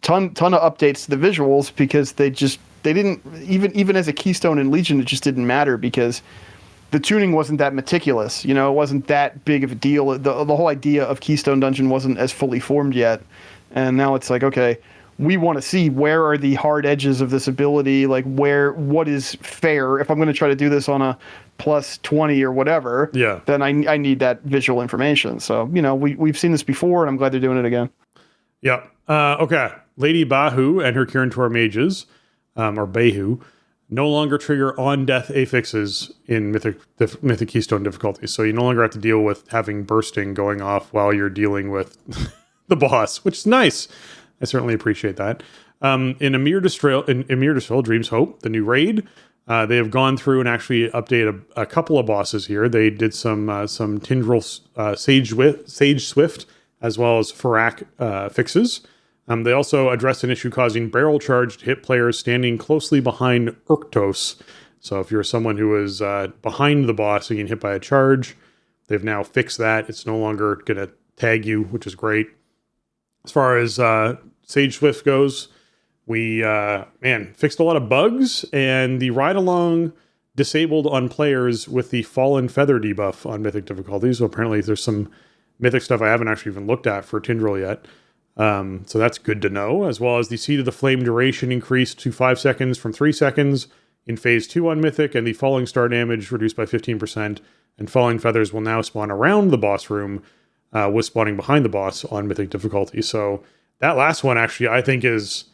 Ton of updates to the visuals because they didn't even as a Keystone in Legion, it just didn't matter because the tuning wasn't that meticulous. It wasn't that big of a deal. The whole idea of Keystone Dungeon wasn't as fully formed yet. And now it's like, okay, we want to see where are the hard edges of this ability, like what is fair. If I'm going to try to do this on a plus 20 or whatever, then I need that visual information. So, we've seen this before, and I'm glad they're doing it again. Yeah. Okay. Lady Bahu and her Kirintor mages, or Bahu, no longer trigger on-death affixes in Mythic Keystone difficulties. So you no longer have to deal with having bursting going off while you're dealing with the boss, which is nice. I certainly appreciate that. In Emir Destroy Dreams Hope, the new raid, they have gone through and actually updated a couple of bosses here. They did some Tindral Sage Swift as well as Farak fixes. They also addressed an issue causing barrel charge to hit players standing closely behind Urktos. So if you're someone who is behind the boss and getting hit by a charge, they've now fixed that. It's no longer going to tag you, which is great. As far as Sage Swift goes, we fixed a lot of bugs, and the ride-along disabled on players with the Fallen Feather debuff on Mythic difficulty. So apparently there's some Mythic stuff I haven't actually even looked at for Tindral yet. So that's good to know, as well as the Seed of the Flame duration increased to 5 seconds from 3 seconds in Phase 2 on Mythic, and the Falling Star damage reduced by 15%, and Falling Feathers will now spawn around the boss room, with spawning behind the boss on Mythic difficulty. So that last one actually I think is...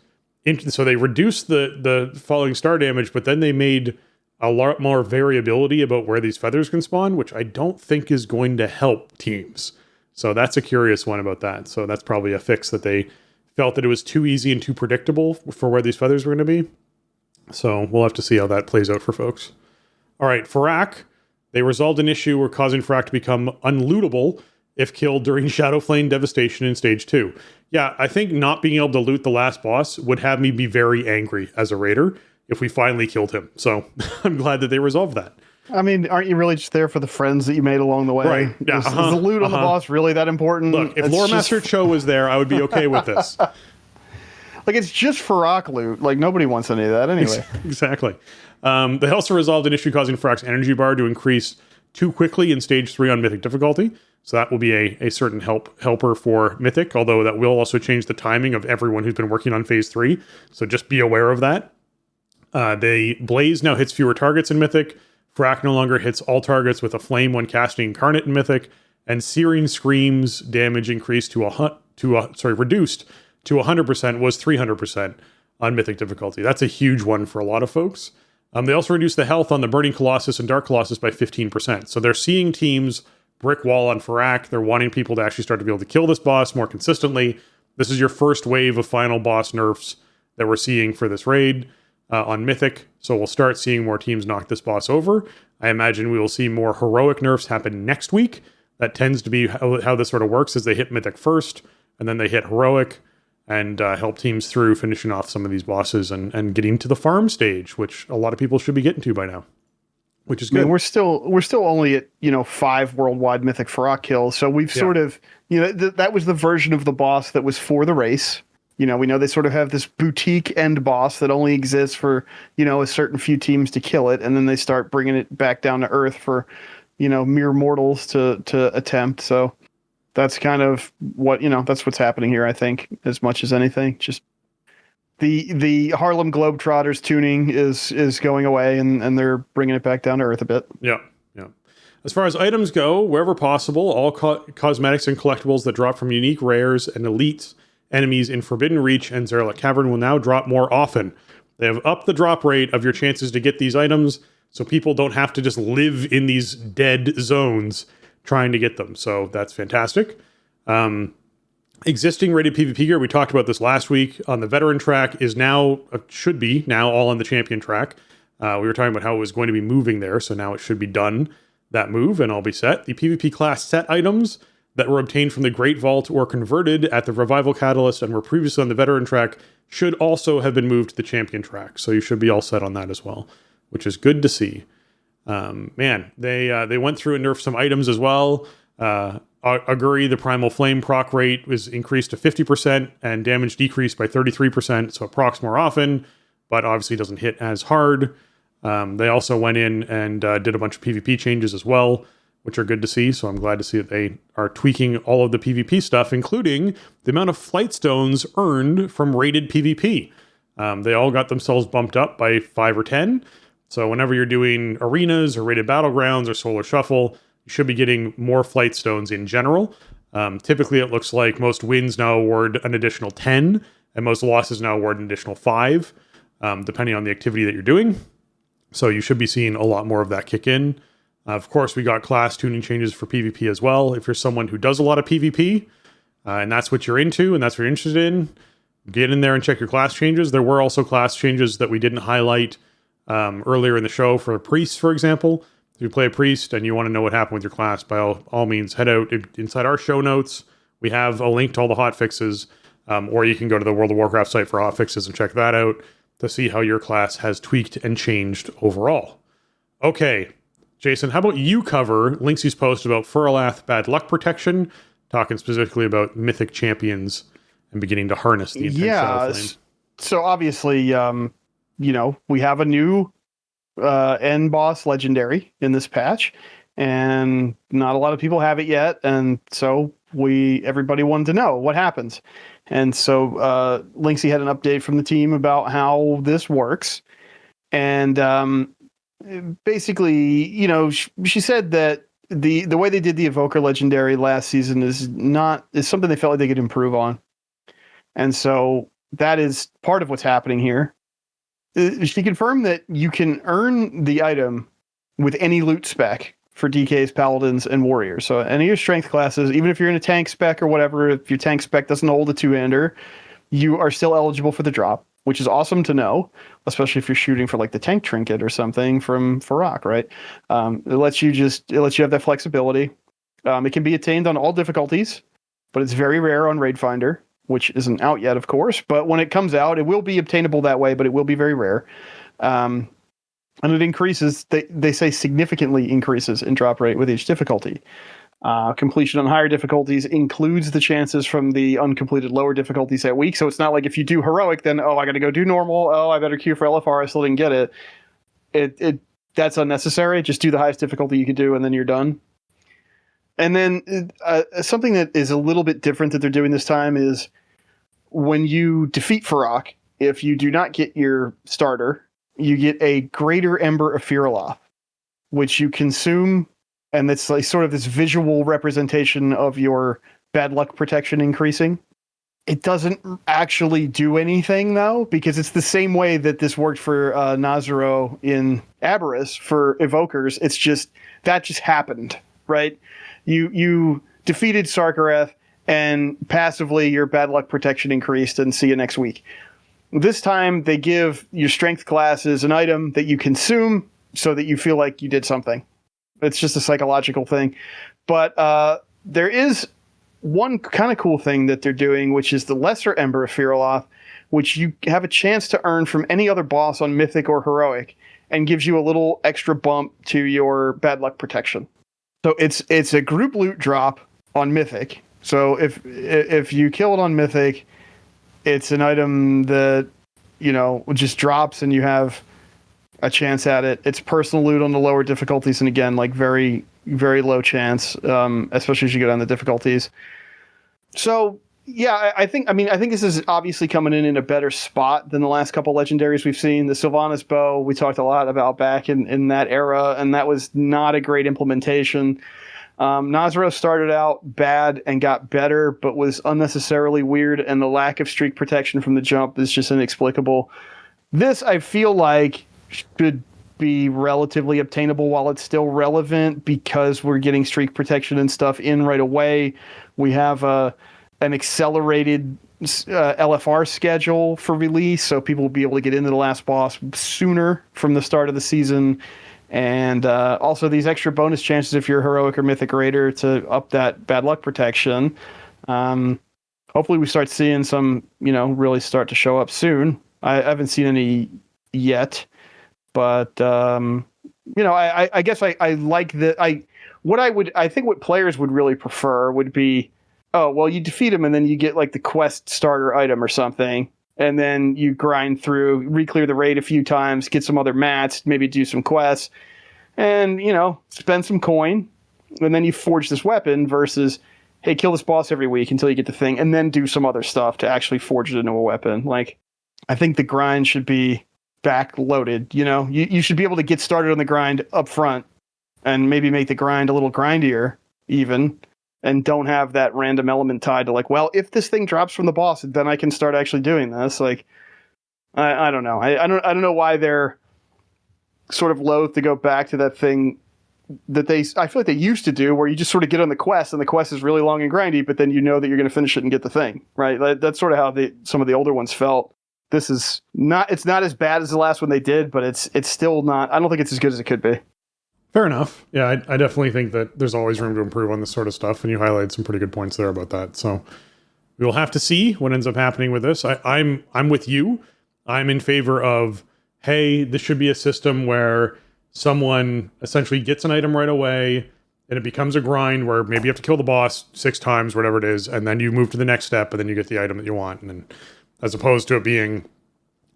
So they reduced the Falling Star damage, but then they made a lot more variability about where these feathers can spawn, which I don't think is going to help teams. So that's a curious one about that. So that's probably a fix that they felt that it was too easy and too predictable for where these feathers were going to be. So we'll have to see how that plays out for folks. All right, Farak, they resolved an issue where causing Farak to become unlootable if killed during Shadowflame Devastation in Stage 2. Yeah, I think not being able to loot the last boss would have me be very angry as a raider if we finally killed him. So I'm glad that they resolved that. I mean, aren't you really just there for the friends that you made along the way? Right. Yeah, is the loot on the boss really that important? Look, if Lore Master Cho was there, I would be okay with this. Like, it's just Farak loot. Like, nobody wants any of that anyway. Exactly. They also resolved an issue causing Farak's energy bar to increase too quickly in Stage 3 on Mythic difficulty. So that will be a certain helper for Mythic, although that will also change the timing of everyone who's been working on Phase 3. So just be aware of that. Blaze now hits fewer targets in Mythic. Farak no longer hits all targets with a flame when casting Incarnate in Mythic. And Searing Screams damage increased reduced to 100% was 300% on Mythic difficulty. That's a huge one for a lot of folks. They also reduced the health on the Burning Colossus and Dark Colossus by 15%. So they're seeing teams brick wall on Farak. They're wanting people to actually start to be able to kill this boss more consistently. This is your first wave of final boss nerfs that we're seeing for this raid on Mythic. So we'll start seeing more teams knock this boss over. I imagine we will see more heroic nerfs happen next week. That tends to be how this sort of works, is they hit Mythic first, and then they hit heroic, and help teams through finishing off some of these bosses and getting to the farm stage, which a lot of people should be getting to by now, which is good. I mean, we're still only at 5 worldwide Mythic Farak kills, so we've sort of that was the version of the boss that was for the race. We know they sort of have this boutique end boss that only exists for a certain few teams to kill it, and then they start bringing it back down to earth for mere mortals to attempt. So that's kind of what that's what's happening here, I think, as much as anything. Just the Harlem Globetrotters tuning is going away, and they're bringing it back down to earth a bit. Yeah. As far as items go, wherever possible, all cosmetics and collectibles that drop from unique rares and elite enemies in Forbidden Reach and Zerla Cavern will now drop more often. They have upped the drop rate of your chances to get these items, so people don't have to just live in these dead zones trying to get them. So that's fantastic. Existing rated PvP gear, we talked about this last week on the veteran track, is now, should be now all on the champion track. We were talking about how it was going to be moving there, so now it should be done, that move, and all be set. The PvP class set items that were obtained from the Great Vault or converted at the Revival Catalyst and were previously on the veteran track should also have been moved to the champion track. So you should be all set on that as well, which is good to see. They went through and nerfed some items as well. Aguri, the Primal Flame proc rate was increased to 50% and damage decreased by 33%, so it procs more often, but obviously doesn't hit as hard. They also went in and did a bunch of PvP changes as well, which are good to see, so I'm glad to see that they are tweaking all of the PvP stuff, including the amount of flight stones earned from rated PvP. They all got themselves bumped up by 5 or 10, so whenever you're doing arenas or rated battlegrounds or solar shuffle, you should be getting more flight stones in general. Typically, it looks like most wins now award an additional 10, and most losses now award an additional 5, depending on the activity that you're doing. So you should be seeing a lot more of that kick in. Of course, we got class tuning changes for PvP as well. If you're someone who does a lot of PvP, and that's what you're into, and that's what you're interested in, get in there and check your class changes. There were also class changes that we didn't highlight earlier in the show for priests, for example. If you play a priest and you want to know what happened with your class, by all means, head out inside our show notes. We have a link to all the hotfixes, or you can go to the World of Warcraft site for hotfixes and check that out to see how your class has tweaked and changed overall. Okay, Jason, how about you cover Lynxie's post about Furalath bad luck protection, talking specifically about mythic champions and beginning to harness the intense shadow flame. So obviously, we have a new end boss legendary in this patch, and not a lot of people have it yet, and so everybody wanted to know what happens. And so Lynxie had an update from the team about how this works, and basically, she said that the way they did the Evoker legendary last season is something they felt like they could improve on. And so that is part of what's happening here. She confirmed that you can earn the item with any loot spec for DKs, Paladins, and Warriors. So any of your strength classes, even if you're in a tank spec or whatever, if your tank spec doesn't hold a two-hander, you are still eligible for the drop, which is awesome to know, especially if you're shooting for like the tank trinket or something from Farrak, right? It lets you have that flexibility. It can be attained on all difficulties, but it's very rare on Raid Finder, which isn't out yet, of course. But when it comes out, it will be obtainable that way, but it will be very rare. And it increases, they say significantly increases in drop rate with each difficulty. Completion on higher difficulties includes the chances from the uncompleted lower difficulties that week. So it's not like if you do heroic, then, I got to go do normal. I better queue for LFR. I still didn't get it. That's unnecessary. Just do the highest difficulty you can do, and then you're done. And then something that is a little bit different that they're doing this time is when you defeat Farrak, if you do not get your starter, you get a greater Ember of Firaloth, which you consume, and it's like sort of this visual representation of your bad luck protection increasing. It doesn't actually do anything, though, because it's the same way that this worked for Nazaro in Aberrus for Evokers. It's just, that just happened, right? You defeated Sarkareth, and passively your bad luck protection increased, and see you next week. This time they give your strength classes an item that you consume so that you feel like you did something. It's just a psychological thing. But there is one kind of cool thing that they're doing, which is the Lesser Ember of Firaloth, which you have a chance to earn from any other boss on Mythic or Heroic, and gives you a little extra bump to your bad luck protection. So it's a group loot drop on Mythic. So if you kill it on Mythic, it's an item that, just drops and you have a chance at it. It's personal loot on the lower difficulties, and again, like very, very low chance, especially as you go down the difficulties. So yeah, I think this is obviously coming in a better spot than the last couple legendaries we've seen. The Sylvanas bow, we talked a lot about back in that era, and that was not a great implementation. Nazaro started out bad and got better, but was unnecessarily weird, and the lack of streak protection from the jump is just inexplicable. This, I feel like, should be relatively obtainable while it's still relevant, because we're getting streak protection and stuff in right away. We have an accelerated LFR schedule for release, so people will be able to get into the last boss sooner from the start of the season. And also these extra bonus chances if you're Heroic or Mythic Raider to up that bad luck protection. Hopefully we start seeing some, really start to show up soon. I haven't seen any yet, but I guess I like that. I think what players would really prefer would be, you defeat him and then you get like the quest starter item or something. And then you grind through, re-clear the raid a few times, get some other mats, maybe do some quests, and, spend some coin. And then you forge this weapon versus, hey, kill this boss every week until you get the thing, and then do some other stuff to actually forge it into a weapon. Like, I think the grind should be back-loaded, You should be able to get started on the grind up front and maybe make the grind a little grindier, even. And don't have that random element tied to like, well, if this thing drops from the boss, then I can start actually doing this. Like, I don't know. I don't know why they're sort of loath to go back to that thing I feel like they used to do, where you just sort of get on the quest and the quest is really long and grindy, but then you know that you're going to finish it and get the thing, right? That's sort of how some of the older ones felt. This is not, it's not as bad as the last one they did, but it's still not, I don't think it's as good as it could be. Fair enough. Yeah, I definitely think that there's always room to improve on this sort of stuff, and you highlighted some pretty good points there about that. So we will have to see what ends up happening with this. I'm with you. I'm in favor of, hey, this should be a system where someone essentially gets an item right away, and it becomes a grind where maybe you have to kill the boss 6 times, whatever it is, and then you move to the next step, and then you get the item that you want. And then, as opposed to it being,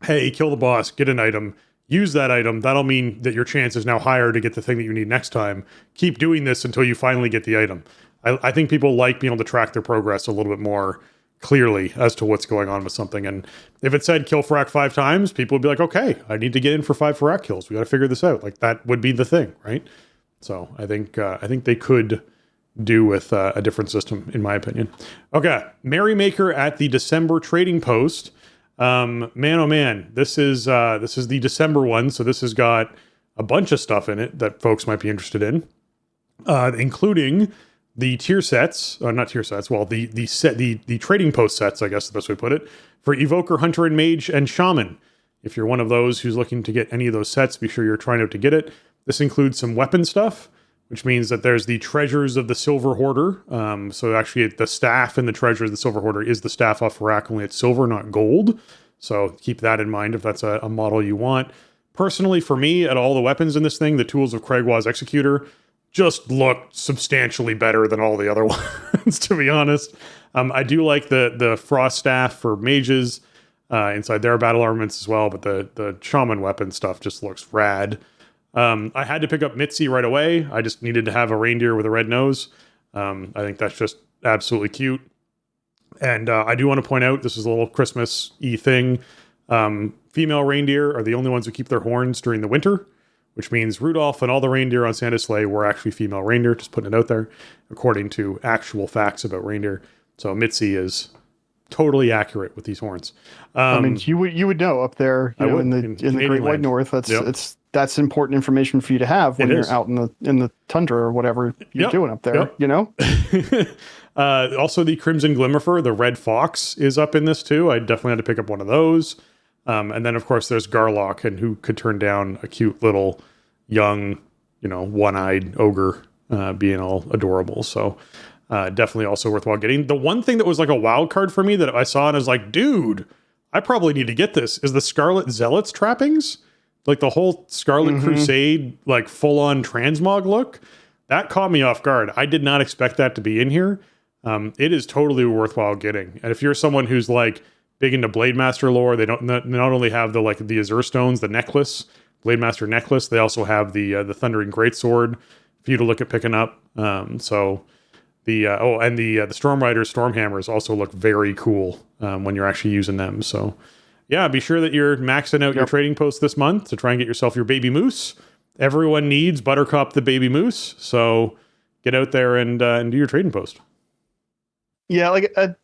hey, kill the boss, get an item, use that item, that'll mean that your chance is now higher to get the thing that you need next time. Keep doing this until you finally get the item. I think people like being able to track their progress a little bit more clearly as to what's going on with something. And if it said kill Farak 5 times, people would be like, okay, I need to get in for 5 Farak kills. We got to figure this out. Like, that would be the thing, right? So I think they could do with a different system, in my opinion. Okay, Merrymaker at the December trading post. Man, oh man, this is the December one, so this has got a bunch of stuff in it that folks might be interested in, including the tier sets, not tier sets, well, the trading post sets, I guess the best way to put it, for Evoker, Hunter, and Mage, and Shaman. If you're one of those who's looking to get any of those sets, be sure you're trying out to get it. This includes some weapon stuff, which means that there's the Treasures of the Silver Hoarder. So actually, the staff in the Treasures of the Silver Hoarder is the staff off Farak, only it's silver, not gold. So keep that in mind if that's a model you want. Personally, for me, at all the weapons in this thing, the Tools of Craigwa's Executor just look substantially better than all the other ones, to be honest. I do like the Frost Staff for mages inside their battle armaments as well, but the Shaman weapon stuff just looks rad. I had to pick up Mitzi right away. I just needed to have a reindeer with a red nose. I think that's just absolutely cute. And I do want to point out, this is a little Christmas-y thing. Female reindeer are the only ones who keep their horns during the winter, which means Rudolph and all the reindeer on Santa's sleigh were actually female reindeer, just putting it out there, according to actual facts about reindeer. So Mitzi is totally accurate with these horns. I mean, you would know up there, in the Great White North. That's important information for you to have when you're out in the tundra or whatever you're doing up there. You know. Also, the Crimson Glimmerfur, the red fox, is up in this too. I definitely had to pick up one of those. And then, of course, there's Garlock, and who could turn down a cute little young, one-eyed ogre being all adorable. So definitely also worthwhile getting. The one thing that was like a wild card for me that I saw and I was like, dude, I probably need to get this, is the Scarlet Zealots trappings. Like the whole Scarlet Crusade, like full-on transmog look. That caught me off guard. I did not expect that to be in here. It is totally worthwhile getting. And if you're someone who's like big into Blade Master lore, they not only have the Azure Stones, the necklace, Blade Master necklace, they also have the Thundering Greatsword for you to look at picking up. So the Storm Riders, Stormhammers also look very cool when you're actually using them. So yeah, be sure that you're maxing out your trading post this month to try and get yourself your baby moose. Everyone needs Buttercup the baby moose, so get out there and do your trading post. Yeah, like a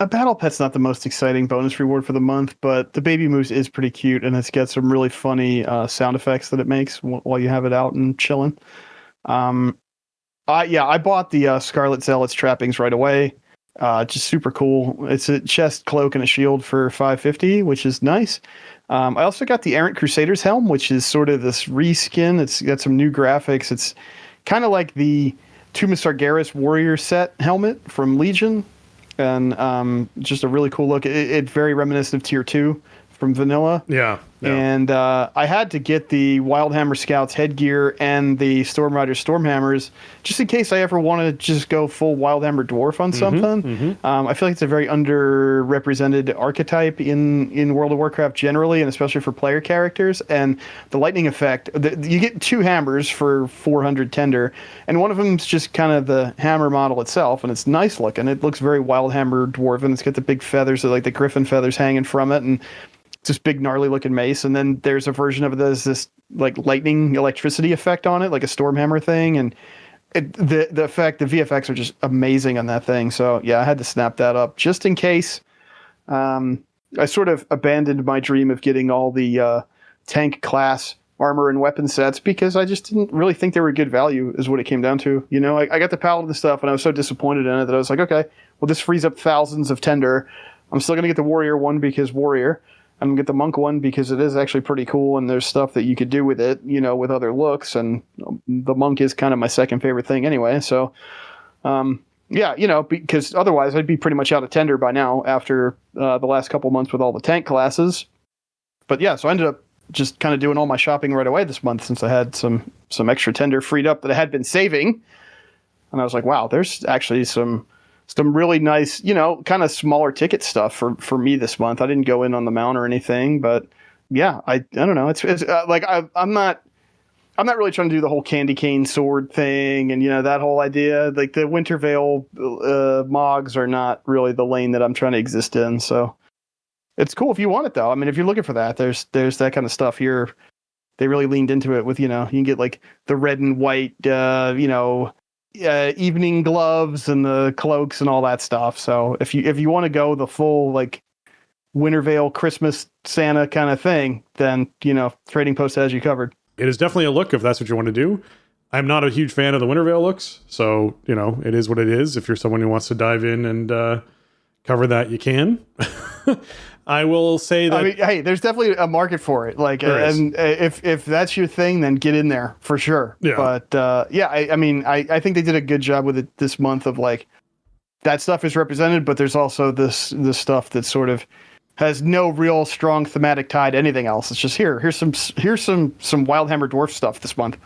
battle pet's not the most exciting bonus reward for the month, but the baby moose is pretty cute, and it's got some really funny sound effects that it makes while you have it out and chilling. I bought the Scarlet Zealots trappings right away. Just super cool. It's a chest, cloak, and a shield for $550, which is nice. I also got the Errant Crusader's helm, which is sort of this reskin. It's got some new graphics. It's kind of like the Tomb of Sargeras warrior set helmet from Legion, and just a really cool look. It's very reminiscent of Tier 2 from Vanilla. Yeah. And I had to get the Wildhammer Scouts headgear and the Storm Riders Stormhammers just in case I ever want to just go full Wildhammer Dwarf on something. I feel like it's a very underrepresented archetype in World of Warcraft generally, and especially for player characters. And the lightning effect, you get 2 hammers for 400 tender, and one of them's just kind of the hammer model itself, and it's nice looking. It looks very Wildhammer Dwarven. It's got the big feathers, like the griffin feathers hanging from it, and this big gnarly looking mace. And then there's a version of it that has this like lightning electricity effect on it, like a Stormhammer thing. And the VFX are just amazing on that thing. So yeah, I had to snap that up just in case. I sort of abandoned my dream of getting all the tank class armor and weapon sets because I just didn't really think they were good value is what it came down to. You know, I got the Paladin stuff and I was so disappointed in it that I was like, okay, well, this frees up thousands of tender. I'm still going to get the Warrior one because Warrior. I'm going to get the Monk one because it is actually pretty cool and there's stuff that you could do with it, you know, with other looks. And the Monk is kind of my second favorite thing anyway. So, yeah, you know, because otherwise I'd be pretty much out of tender by now after the last couple months with all the tank classes. But yeah, so I ended up just kind of doing all my shopping right away this month since I had some extra tender freed up that I had been saving. And I was like, wow, there's actually some really nice, you know, kind of smaller ticket stuff for me this month. I didn't go in on the mount or anything, but yeah, I don't know. It's like I'm not really trying to do the whole candy cane sword thing and, you know, that whole idea. Like the Winter Veil Mogs are not really the lane that I'm trying to exist in. So it's cool if you want it, though. I mean, if you're looking for that, there's that kind of stuff here. They really leaned into it with, you know, you can get like the red and white, you know, evening gloves and the cloaks and all that stuff. So if you want to go the full like Winter Veil Christmas Santa kind of thing, then, you know, Trading Post has you covered. It is definitely a look if that's what you want to do. I'm not a huge fan of the Winter Veil looks, so, you know, it is what it is. If you're someone who wants to dive in and cover that, you can. I will say that. I mean, hey, there's definitely a market for it. Like, and if that's your thing, then get in there for sure. Yeah. But yeah, I mean, I think they did a good job with it this month of like that stuff is represented, but there's also this stuff that sort of has no real strong thematic tie to anything else. It's just here's some Wildhammer Dwarf stuff this month.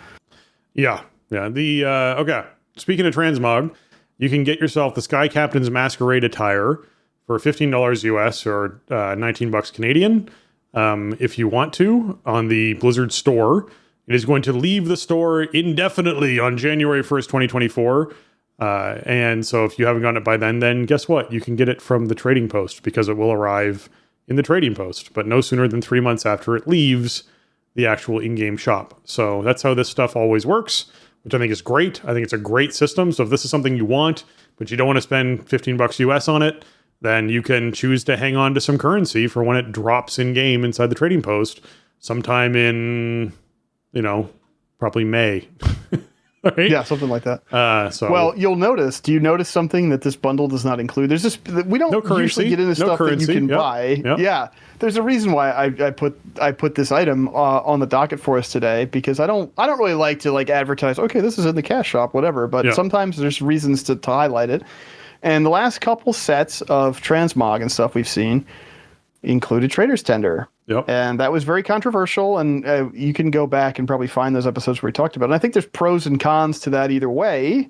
Yeah. The okay. Speaking of transmog, you can get yourself the Sky Captain's Masquerade attire for $15 US or $19 Canadian. If you want to, on the Blizzard store. It is going to leave the store indefinitely on January 1st, 2024. And so if you haven't gotten it by then guess what? You can get it from the Trading Post because it will arrive in the Trading Post, but no sooner than 3 months after it leaves the actual in-game shop. So that's how this stuff always works, which I think is great. I think it's a great system. So if this is something you want, but you don't want to spend $15 US on it, then you can choose to hang on to some currency for when it drops in game inside the Trading Post sometime in, you know, probably May. Right? Yeah, something like that. Well, you'll notice. Do you notice something that this bundle does not include? There's just we don't usually get into stuff that you can buy. Yep. Yeah, there's a reason why I put this item on the docket for us today because I don't really like to like advertise. Okay, this is in the cash shop, whatever. But sometimes there's reasons to highlight it. And the last couple sets of transmog and stuff we've seen included Trader's Tender. Yep. And that was very controversial, and you can go back and probably find those episodes where we talked about it. And I think there's pros and cons to that either way,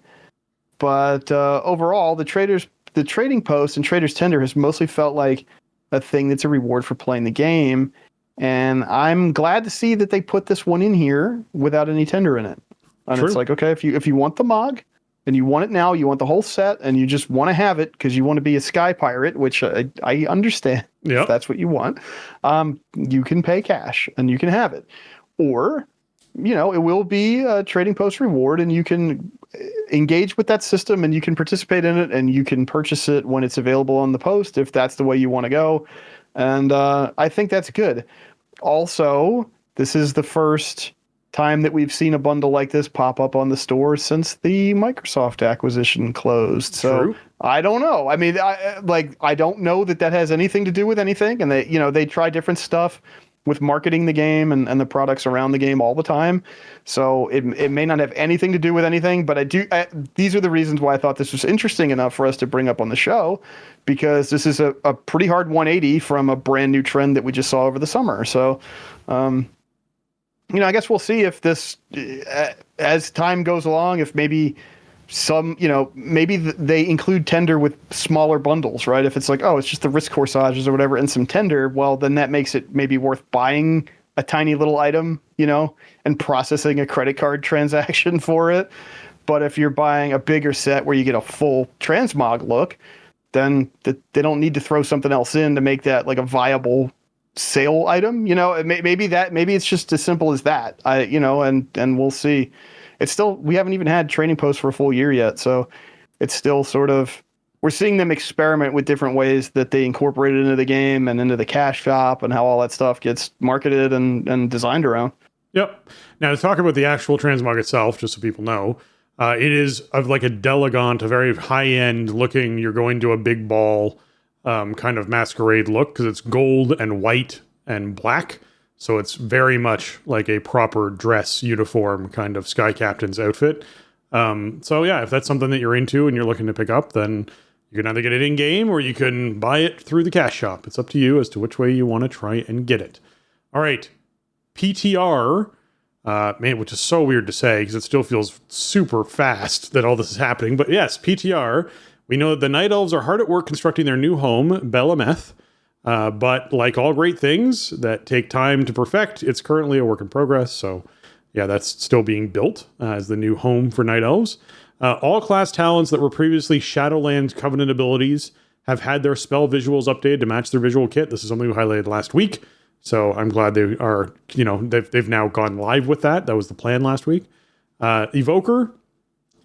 but overall, the Trading Post and Trader's Tender has mostly felt like a thing that's a reward for playing the game, and I'm glad to see that they put this one in here without any tender in it. And True. It's like, okay, if you want the Mog, and you want it now, you want the whole set, and you just want to have it because you want to be a Sky Pirate, which I understand if that's what you want, you can pay cash and you can have it. Or, you know, it will be a Trading Post reward and you can engage with that system and you can participate in it and you can purchase it when it's available on the post if that's the way you want to go. And I think that's good. Also, this is the first time that we've seen a bundle like this pop up on the store since the Microsoft acquisition closed. So True. I don't know. I mean, I don't know that has anything to do with anything. And they try different stuff with marketing the game and the products around the game all the time. So it may not have anything to do with anything, but these are the reasons why I thought this was interesting enough for us to bring up on the show, because this is a pretty hard 180 from a brand new trend that we just saw over the summer. So, I guess we'll see if this, as time goes along, if maybe maybe they include tender with smaller bundles, right? If it's like, oh, it's just the Risk Corsages or whatever and some tender, well, then that makes it maybe worth buying a tiny little item, and processing a credit card transaction for it. But if you're buying a bigger set where you get a full transmog look, then they don't need to throw something else in to make that like a viable sale item. Maybe it's just as simple as that. And we'll see. It's still, we haven't even had Trading Post for a full year yet, so it's still sort of, we're seeing them experiment with different ways that they incorporate it into the game and into the cash shop and how all that stuff gets marketed and designed around. Yep. Now, to talk about the actual transmog itself, just so people know, it is of like a Delegant, a very high-end looking, you're going to a big ball kind of masquerade look, because it's gold and white and black. So it's very much like a proper dress uniform kind of Sky Captain's outfit. So yeah, if that's something that you're into and you're looking to pick up, then you can either get it in-game or you can buy it through the cash shop. It's up to you as to which way you want to try and get it. All right. PTR, man, which is so weird to say because it still feels super fast that all this is happening. But yes, PTR, we know that the Night Elves are hard at work constructing their new home, Belemeth. But like all great things that take time to perfect, it's currently a work in progress. So yeah, that's still being built as the new home for Night Elves. All class talents that were previously Shadowlands Covenant abilities have had their spell visuals updated to match their visual kit. This is something we highlighted last week. So I'm glad they are, they've now gone live with that. That was the plan last week. Evoker,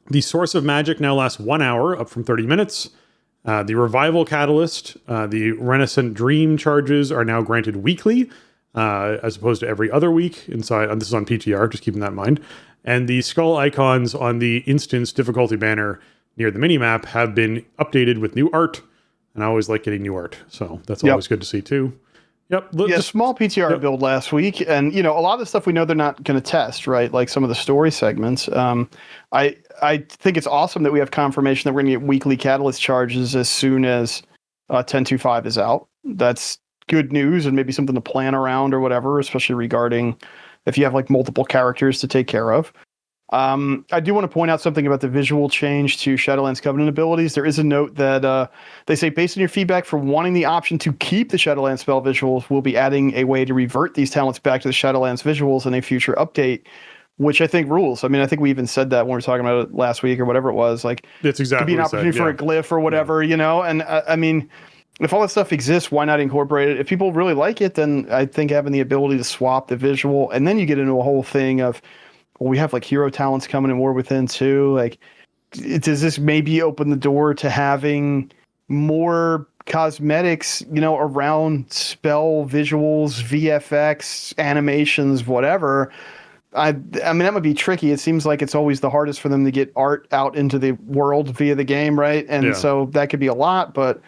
the source of magic now lasts 1 hour, up from 30 minutes. The Revival Catalyst, the Renaissance Dream charges are now granted weekly, as opposed to every other week inside. And this is on PTR, just keeping that in mind. And the skull icons on the instance difficulty banner near the minimap have been updated with new art. And I always like getting new art. So that's always good to see too. Yep. Yeah, small PTR build last week. And, a lot of the stuff we know they're not going to test, right? Like some of the story segments. I think it's awesome that we have confirmation that we're going to get weekly Catalyst charges as soon as 10.2.5 is out. That's good news and maybe something to plan around or whatever, especially regarding if you have like multiple characters to take care of. I do want to point out something about the visual change to Shadowlands Covenant abilities. There is a note that they say, based on your feedback for wanting the option to keep the Shadowlands spell visuals, we'll be adding a way to revert these talents back to the Shadowlands visuals in a future update, which I think rules. I mean, I think we even said that when we were talking about it last week or whatever it was. Like, it's exactly could be an opportunity for a glyph or whatever, And I mean, if all that stuff exists, why not incorporate it? If people really like it, then I think having the ability to swap the visual, and then you get into a whole thing of, well, we have like hero talents coming in War Within too. Like, does this maybe open the door to having more cosmetics, around spell visuals, VFX, animations, whatever? I mean, that would be tricky. It seems like it's always the hardest for them to get art out into the world via the game, right? And so that could be a lot, but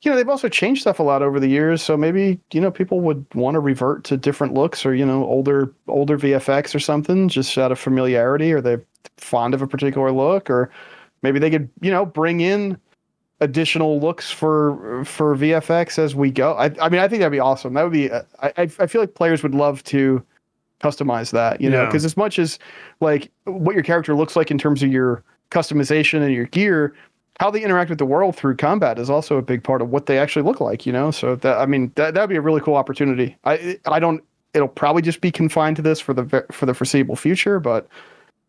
they've also changed stuff a lot over the years. So maybe, people would want to revert to different looks or, older VFX or something, just out of familiarity, or they're fond of a particular look, or maybe they could, bring in additional looks for VFX as we go. I mean, I think that'd be awesome. That would be, I feel like players would love to customize that, because as much as like what your character looks like in terms of your customization and your gear, how they interact with the world through combat is also a big part of what they actually look like, So that'd be a really cool opportunity. It'll probably just be confined to this for the foreseeable future, but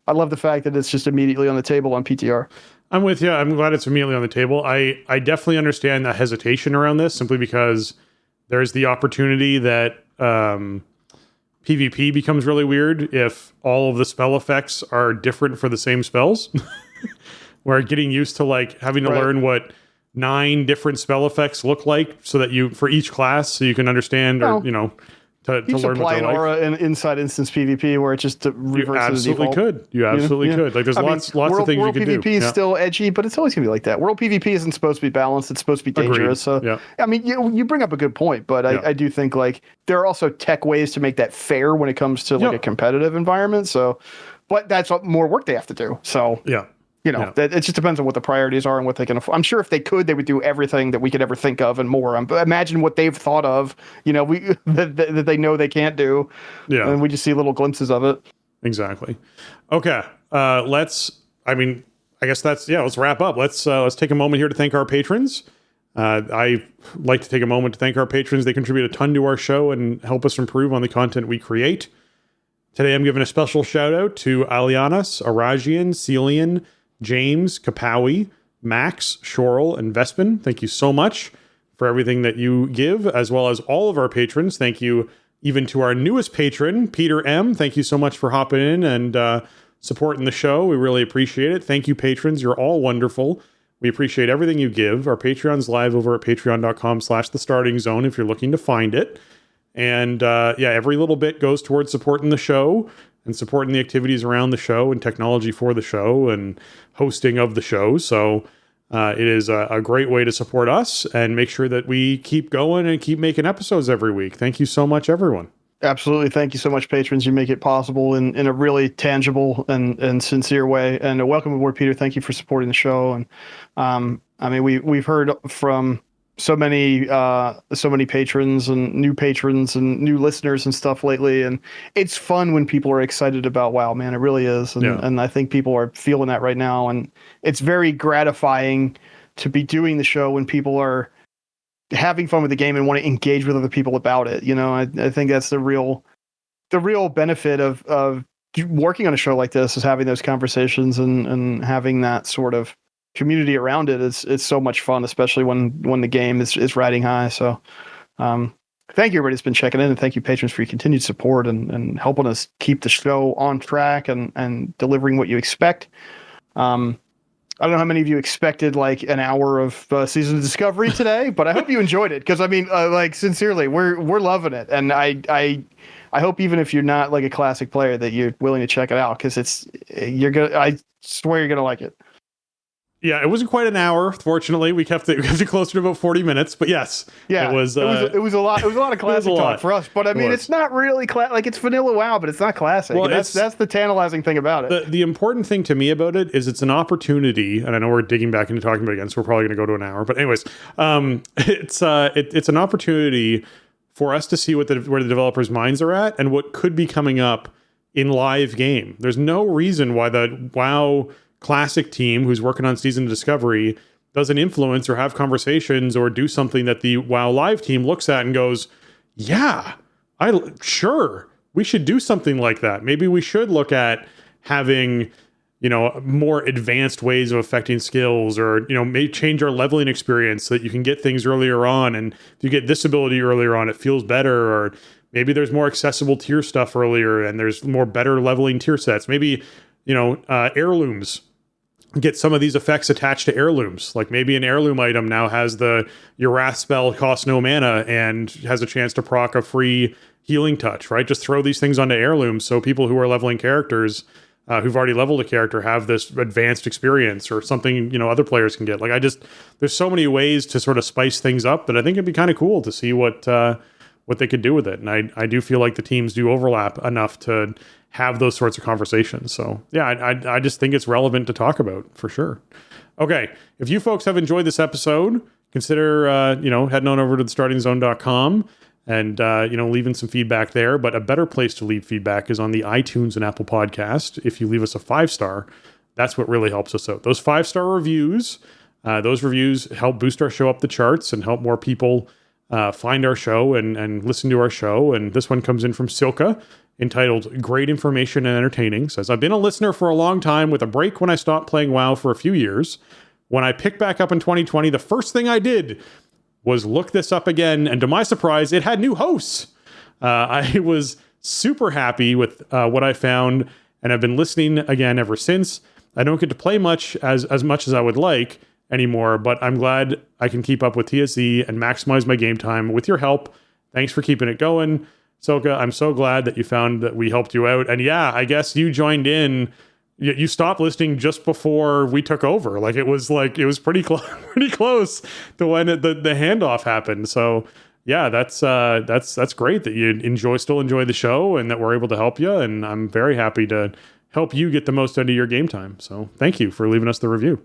I love the fact that it's just immediately on the table on PTR. I'm with you. I'm glad it's immediately on the table. I definitely understand the hesitation around this simply because there's the opportunity that PvP becomes really weird if all of the spell effects are different for the same spells. We're getting used to like having to learn what 9 different spell effects look like so that for each class, so you can understand or, to learn what an aura in inside instance PvP where it just reverses the default. You absolutely could. Like there's lots of things you can do. World PvP is still edgy, but it's always going to be like that. World PvP isn't supposed to be balanced. It's supposed to be dangerous. Agreed. So, I mean, you bring up a good point, but I do think like there are also tech ways to make that fair when it comes to like a competitive environment. So, but that's more work they have to do. So, it just depends on what the priorities are and what they can afford. I'm sure if they could, they would do everything that we could ever think of and more. Imagine what they've thought of, that they know they can't do. Yeah. And we just see little glimpses of it. Exactly. Okay. Let's wrap up. Let's take a moment here to thank our patrons. I like to take a moment to thank our patrons. They contribute a ton to our show and help us improve on the content we create. Today, I'm giving a special shout out to Alianas, Arajian, Celian, James, Kapawi, Max, Shorel, and Vespin. Thank you so much for everything that you give, as well as all of our patrons. Thank you even to our newest patron, Peter M. Thank you so much for hopping in and supporting the show. We really appreciate it. Thank you, patrons. You're all wonderful. We appreciate everything you give. Our Patreon's live over at patreon.com/thestartingzone if you're looking to find it. And every little bit goes towards supporting the show and supporting the activities around the show and technology for the show and hosting of the show. So it is a great way to support us and make sure that we keep going and keep making episodes every week. Thank you so much, everyone. Absolutely. Thank you so much, patrons. You make it possible in a really tangible and sincere way. And welcome aboard, Peter. Thank you for supporting the show. And I mean, we've heard from so many patrons and new listeners and stuff lately. And it's fun when people are excited about WoW, man. It really is. And I think people are feeling that right now. And it's very gratifying to be doing the show when people are having fun with the game and want to engage with other people about it. You know, I think that's the real benefit of working on a show like this, is having those conversations and having that sort of community around it. It's so much fun, especially when the game is riding high. So thank you, everybody that's been checking in, and thank you, patrons, for your continued support and helping us keep the show on track and delivering what you expect. I don't know how many of you expected like an hour of Season of Discovery today, but I hope you enjoyed it, because I mean, like, sincerely, we're loving it, and I hope even if you're not like a classic player that you're willing to check it out, because I swear you're gonna like it. Yeah, it wasn't quite an hour. Fortunately, we kept it closer to about 40 minutes. But yes, yeah, it was a lot. It was a lot of classic talk for us. But I mean, it's not really like it's vanilla WoW, but it's not classic. Well, that's the tantalizing thing about it. The important thing to me about it is it's an opportunity, and I know we're digging back into talking about it again, so we're probably going to go to an hour. But anyways, it's an opportunity for us to see where the developers' minds are at and what could be coming up in live game. There's no reason why the WoW Classic team who's working on Season of Discovery doesn't influence or have conversations or do something that the WoW Live team looks at and goes, yeah, sure, we should do something like that. Maybe we should look at having, more advanced ways of affecting skills, or, may change our leveling experience so that you can get things earlier on. And if you get this ability earlier on, it feels better. Or maybe there's more accessible tier stuff earlier and there's more better leveling tier sets. Maybe, heirlooms. Get some of these effects attached to heirlooms. Like maybe an heirloom item now has your wrath spell costs no mana and has a chance to proc a free healing touch, right? Just throw these things onto heirlooms so people who are leveling characters, who've already leveled a character, have this advanced experience, or something, other players can get. Like there's so many ways to sort of spice things up that I think it'd be kind of cool to see what they could do with it. And I do feel like the teams do overlap enough to have those sorts of conversations. So yeah, I just think it's relevant to talk about for sure. Okay. If you folks have enjoyed this episode, consider, heading on over to thestartingzone.com and, leaving some feedback there. But a better place to leave feedback is on the iTunes and Apple Podcast. If you leave us a 5-star, that's what really helps us out. Those 5-star reviews, those reviews help boost our show up the charts and help more people find our show and listen to our show. And this one comes in from Silka, entitled Great Information and Entertaining. Says, I've been a listener for a long time with a break when I stopped playing WoW for a few years. When I picked back up in 2020, the first thing I did was look this up again. And to my surprise, it had new hosts. I was super happy with what I found, and I've been listening again ever since. I don't get to play much as much as I would like anymore, but I'm glad I can keep up with TSE and maximize my game time with your help. Thanks for keeping it going. Silka, I'm so glad that you found that we helped you out. And yeah, I guess you joined in. You stopped listening just before we took over. Like it was pretty close to when the handoff happened. So yeah, that's great that you still enjoy the show and that we're able to help you. And I'm very happy to help you get the most out of your game time. So thank you for leaving us the review.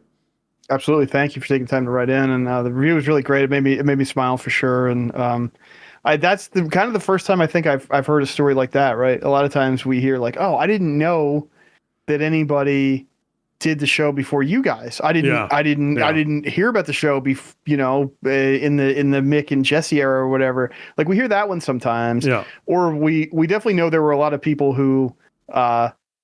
Absolutely, thank you for taking time to write in. And the review was really great. It made me smile for sure. And that's kind of the first time I think I've heard a story like that, right? A lot of times we hear like, oh, I didn't know that anybody did the show before you guys. I didn't hear about the show in the Mick and Jesse era or whatever. Like we hear that one sometimes. Yeah. Or we definitely know there were a lot of people who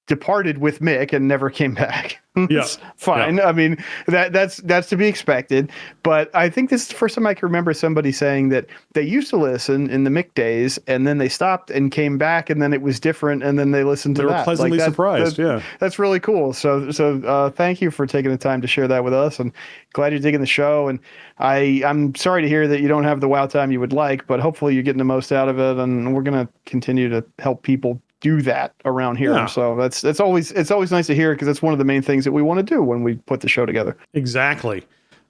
departed with Mick and never came back. It's fine. Yeah. I mean, that's to be expected. But I think this is the first time I can remember somebody saying that they used to listen in the Mick days, and then they stopped and came back, and then it was different, and then they listened to that. They were pleasantly surprised. That's really cool. So thank you for taking the time to share that with us, and glad you're digging the show. And I'm sorry to hear that you don't have the WoW time you would like, but hopefully you're getting the most out of it, and we're gonna continue to help people do that around here. Yeah. So it's always nice to hear, because that's one of the main things that we want to do when we put the show together. Exactly.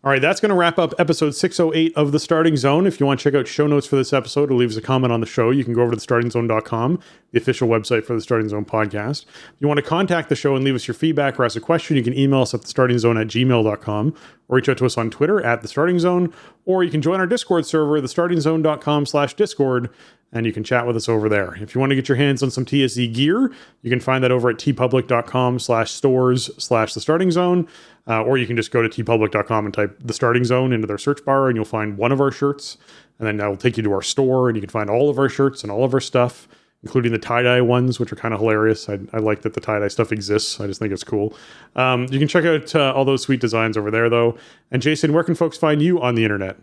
All right, that's going to wrap up episode 608 of The Starting Zone. If you want to check out show notes for this episode or leave us a comment on the show, you can go over to thestartingzone.com, the official website for the Starting Zone podcast. If you want to contact the show and leave us your feedback or ask a question, you can email us at thestartingzone@gmail.com, or reach out to us on Twitter at The Starting Zone, or you can join our Discord server, thestartingzone.com/Discord, and you can chat with us over there. If you want to get your hands on some TSZ gear, you can find that over at tpublic.com/stores/thestartingzone, or you can just go to tpublic.com and type The Starting Zone into their search bar, and you'll find one of our shirts, and then that will take you to our store, and you can find all of our shirts and all of our stuff, including the tie-dye ones, which are kind of hilarious. I like that the tie-dye stuff exists. I just think it's cool. You can check out all those sweet designs over there, though. And Jason, where can folks find you on the internet?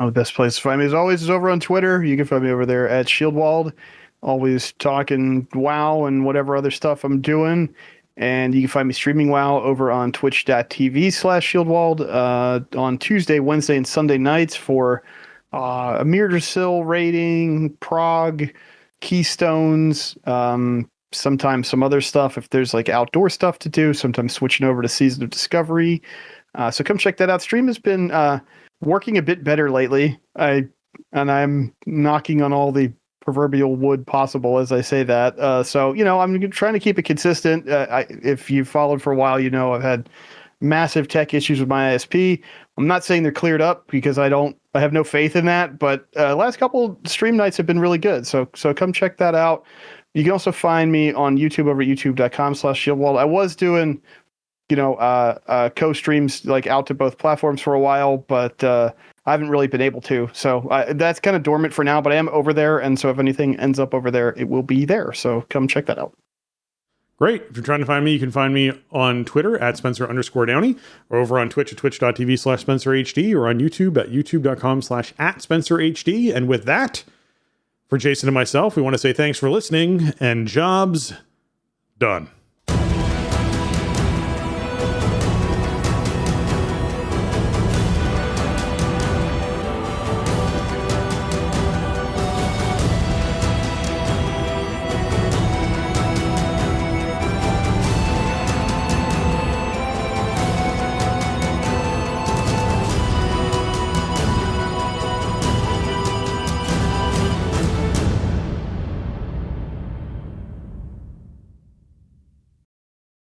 Oh, the best place to find me, as always, is over on Twitter. You can find me over there at Shieldwald, always talking WoW and whatever other stuff I'm doing. And you can find me streaming WoW over on twitch.tv/Shieldwald on Tuesday, Wednesday, and Sunday nights for a Mirdrasil rating, Prague, Keystones, sometimes some other stuff if there's like outdoor stuff to do, sometimes switching over to Season of Discovery. So come check that out. Stream has been working a bit better lately. I'm knocking on all the proverbial wood possible as I say that. So, I'm trying to keep it consistent. If you've followed for a while, I've had massive tech issues with my ISP. I'm not saying they're cleared up, because I have no faith in that, but last couple stream nights have been really good. So come check that out. You can also find me on YouTube over at youtube.com/Shieldwald. I was doing co-streams like out to both platforms for a while, but I haven't really been able to. So that's kind of dormant for now, but I am over there. And so if anything ends up over there, it will be there. So come check that out. Great. If you're trying to find me, you can find me on Twitter at Spencer_Downey, or over on Twitch at twitch.tv/SpencerHD, or on YouTube at youtube.com/@SpencerHD. And with that, for Jason and myself, we want to say thanks for listening, and jobs done.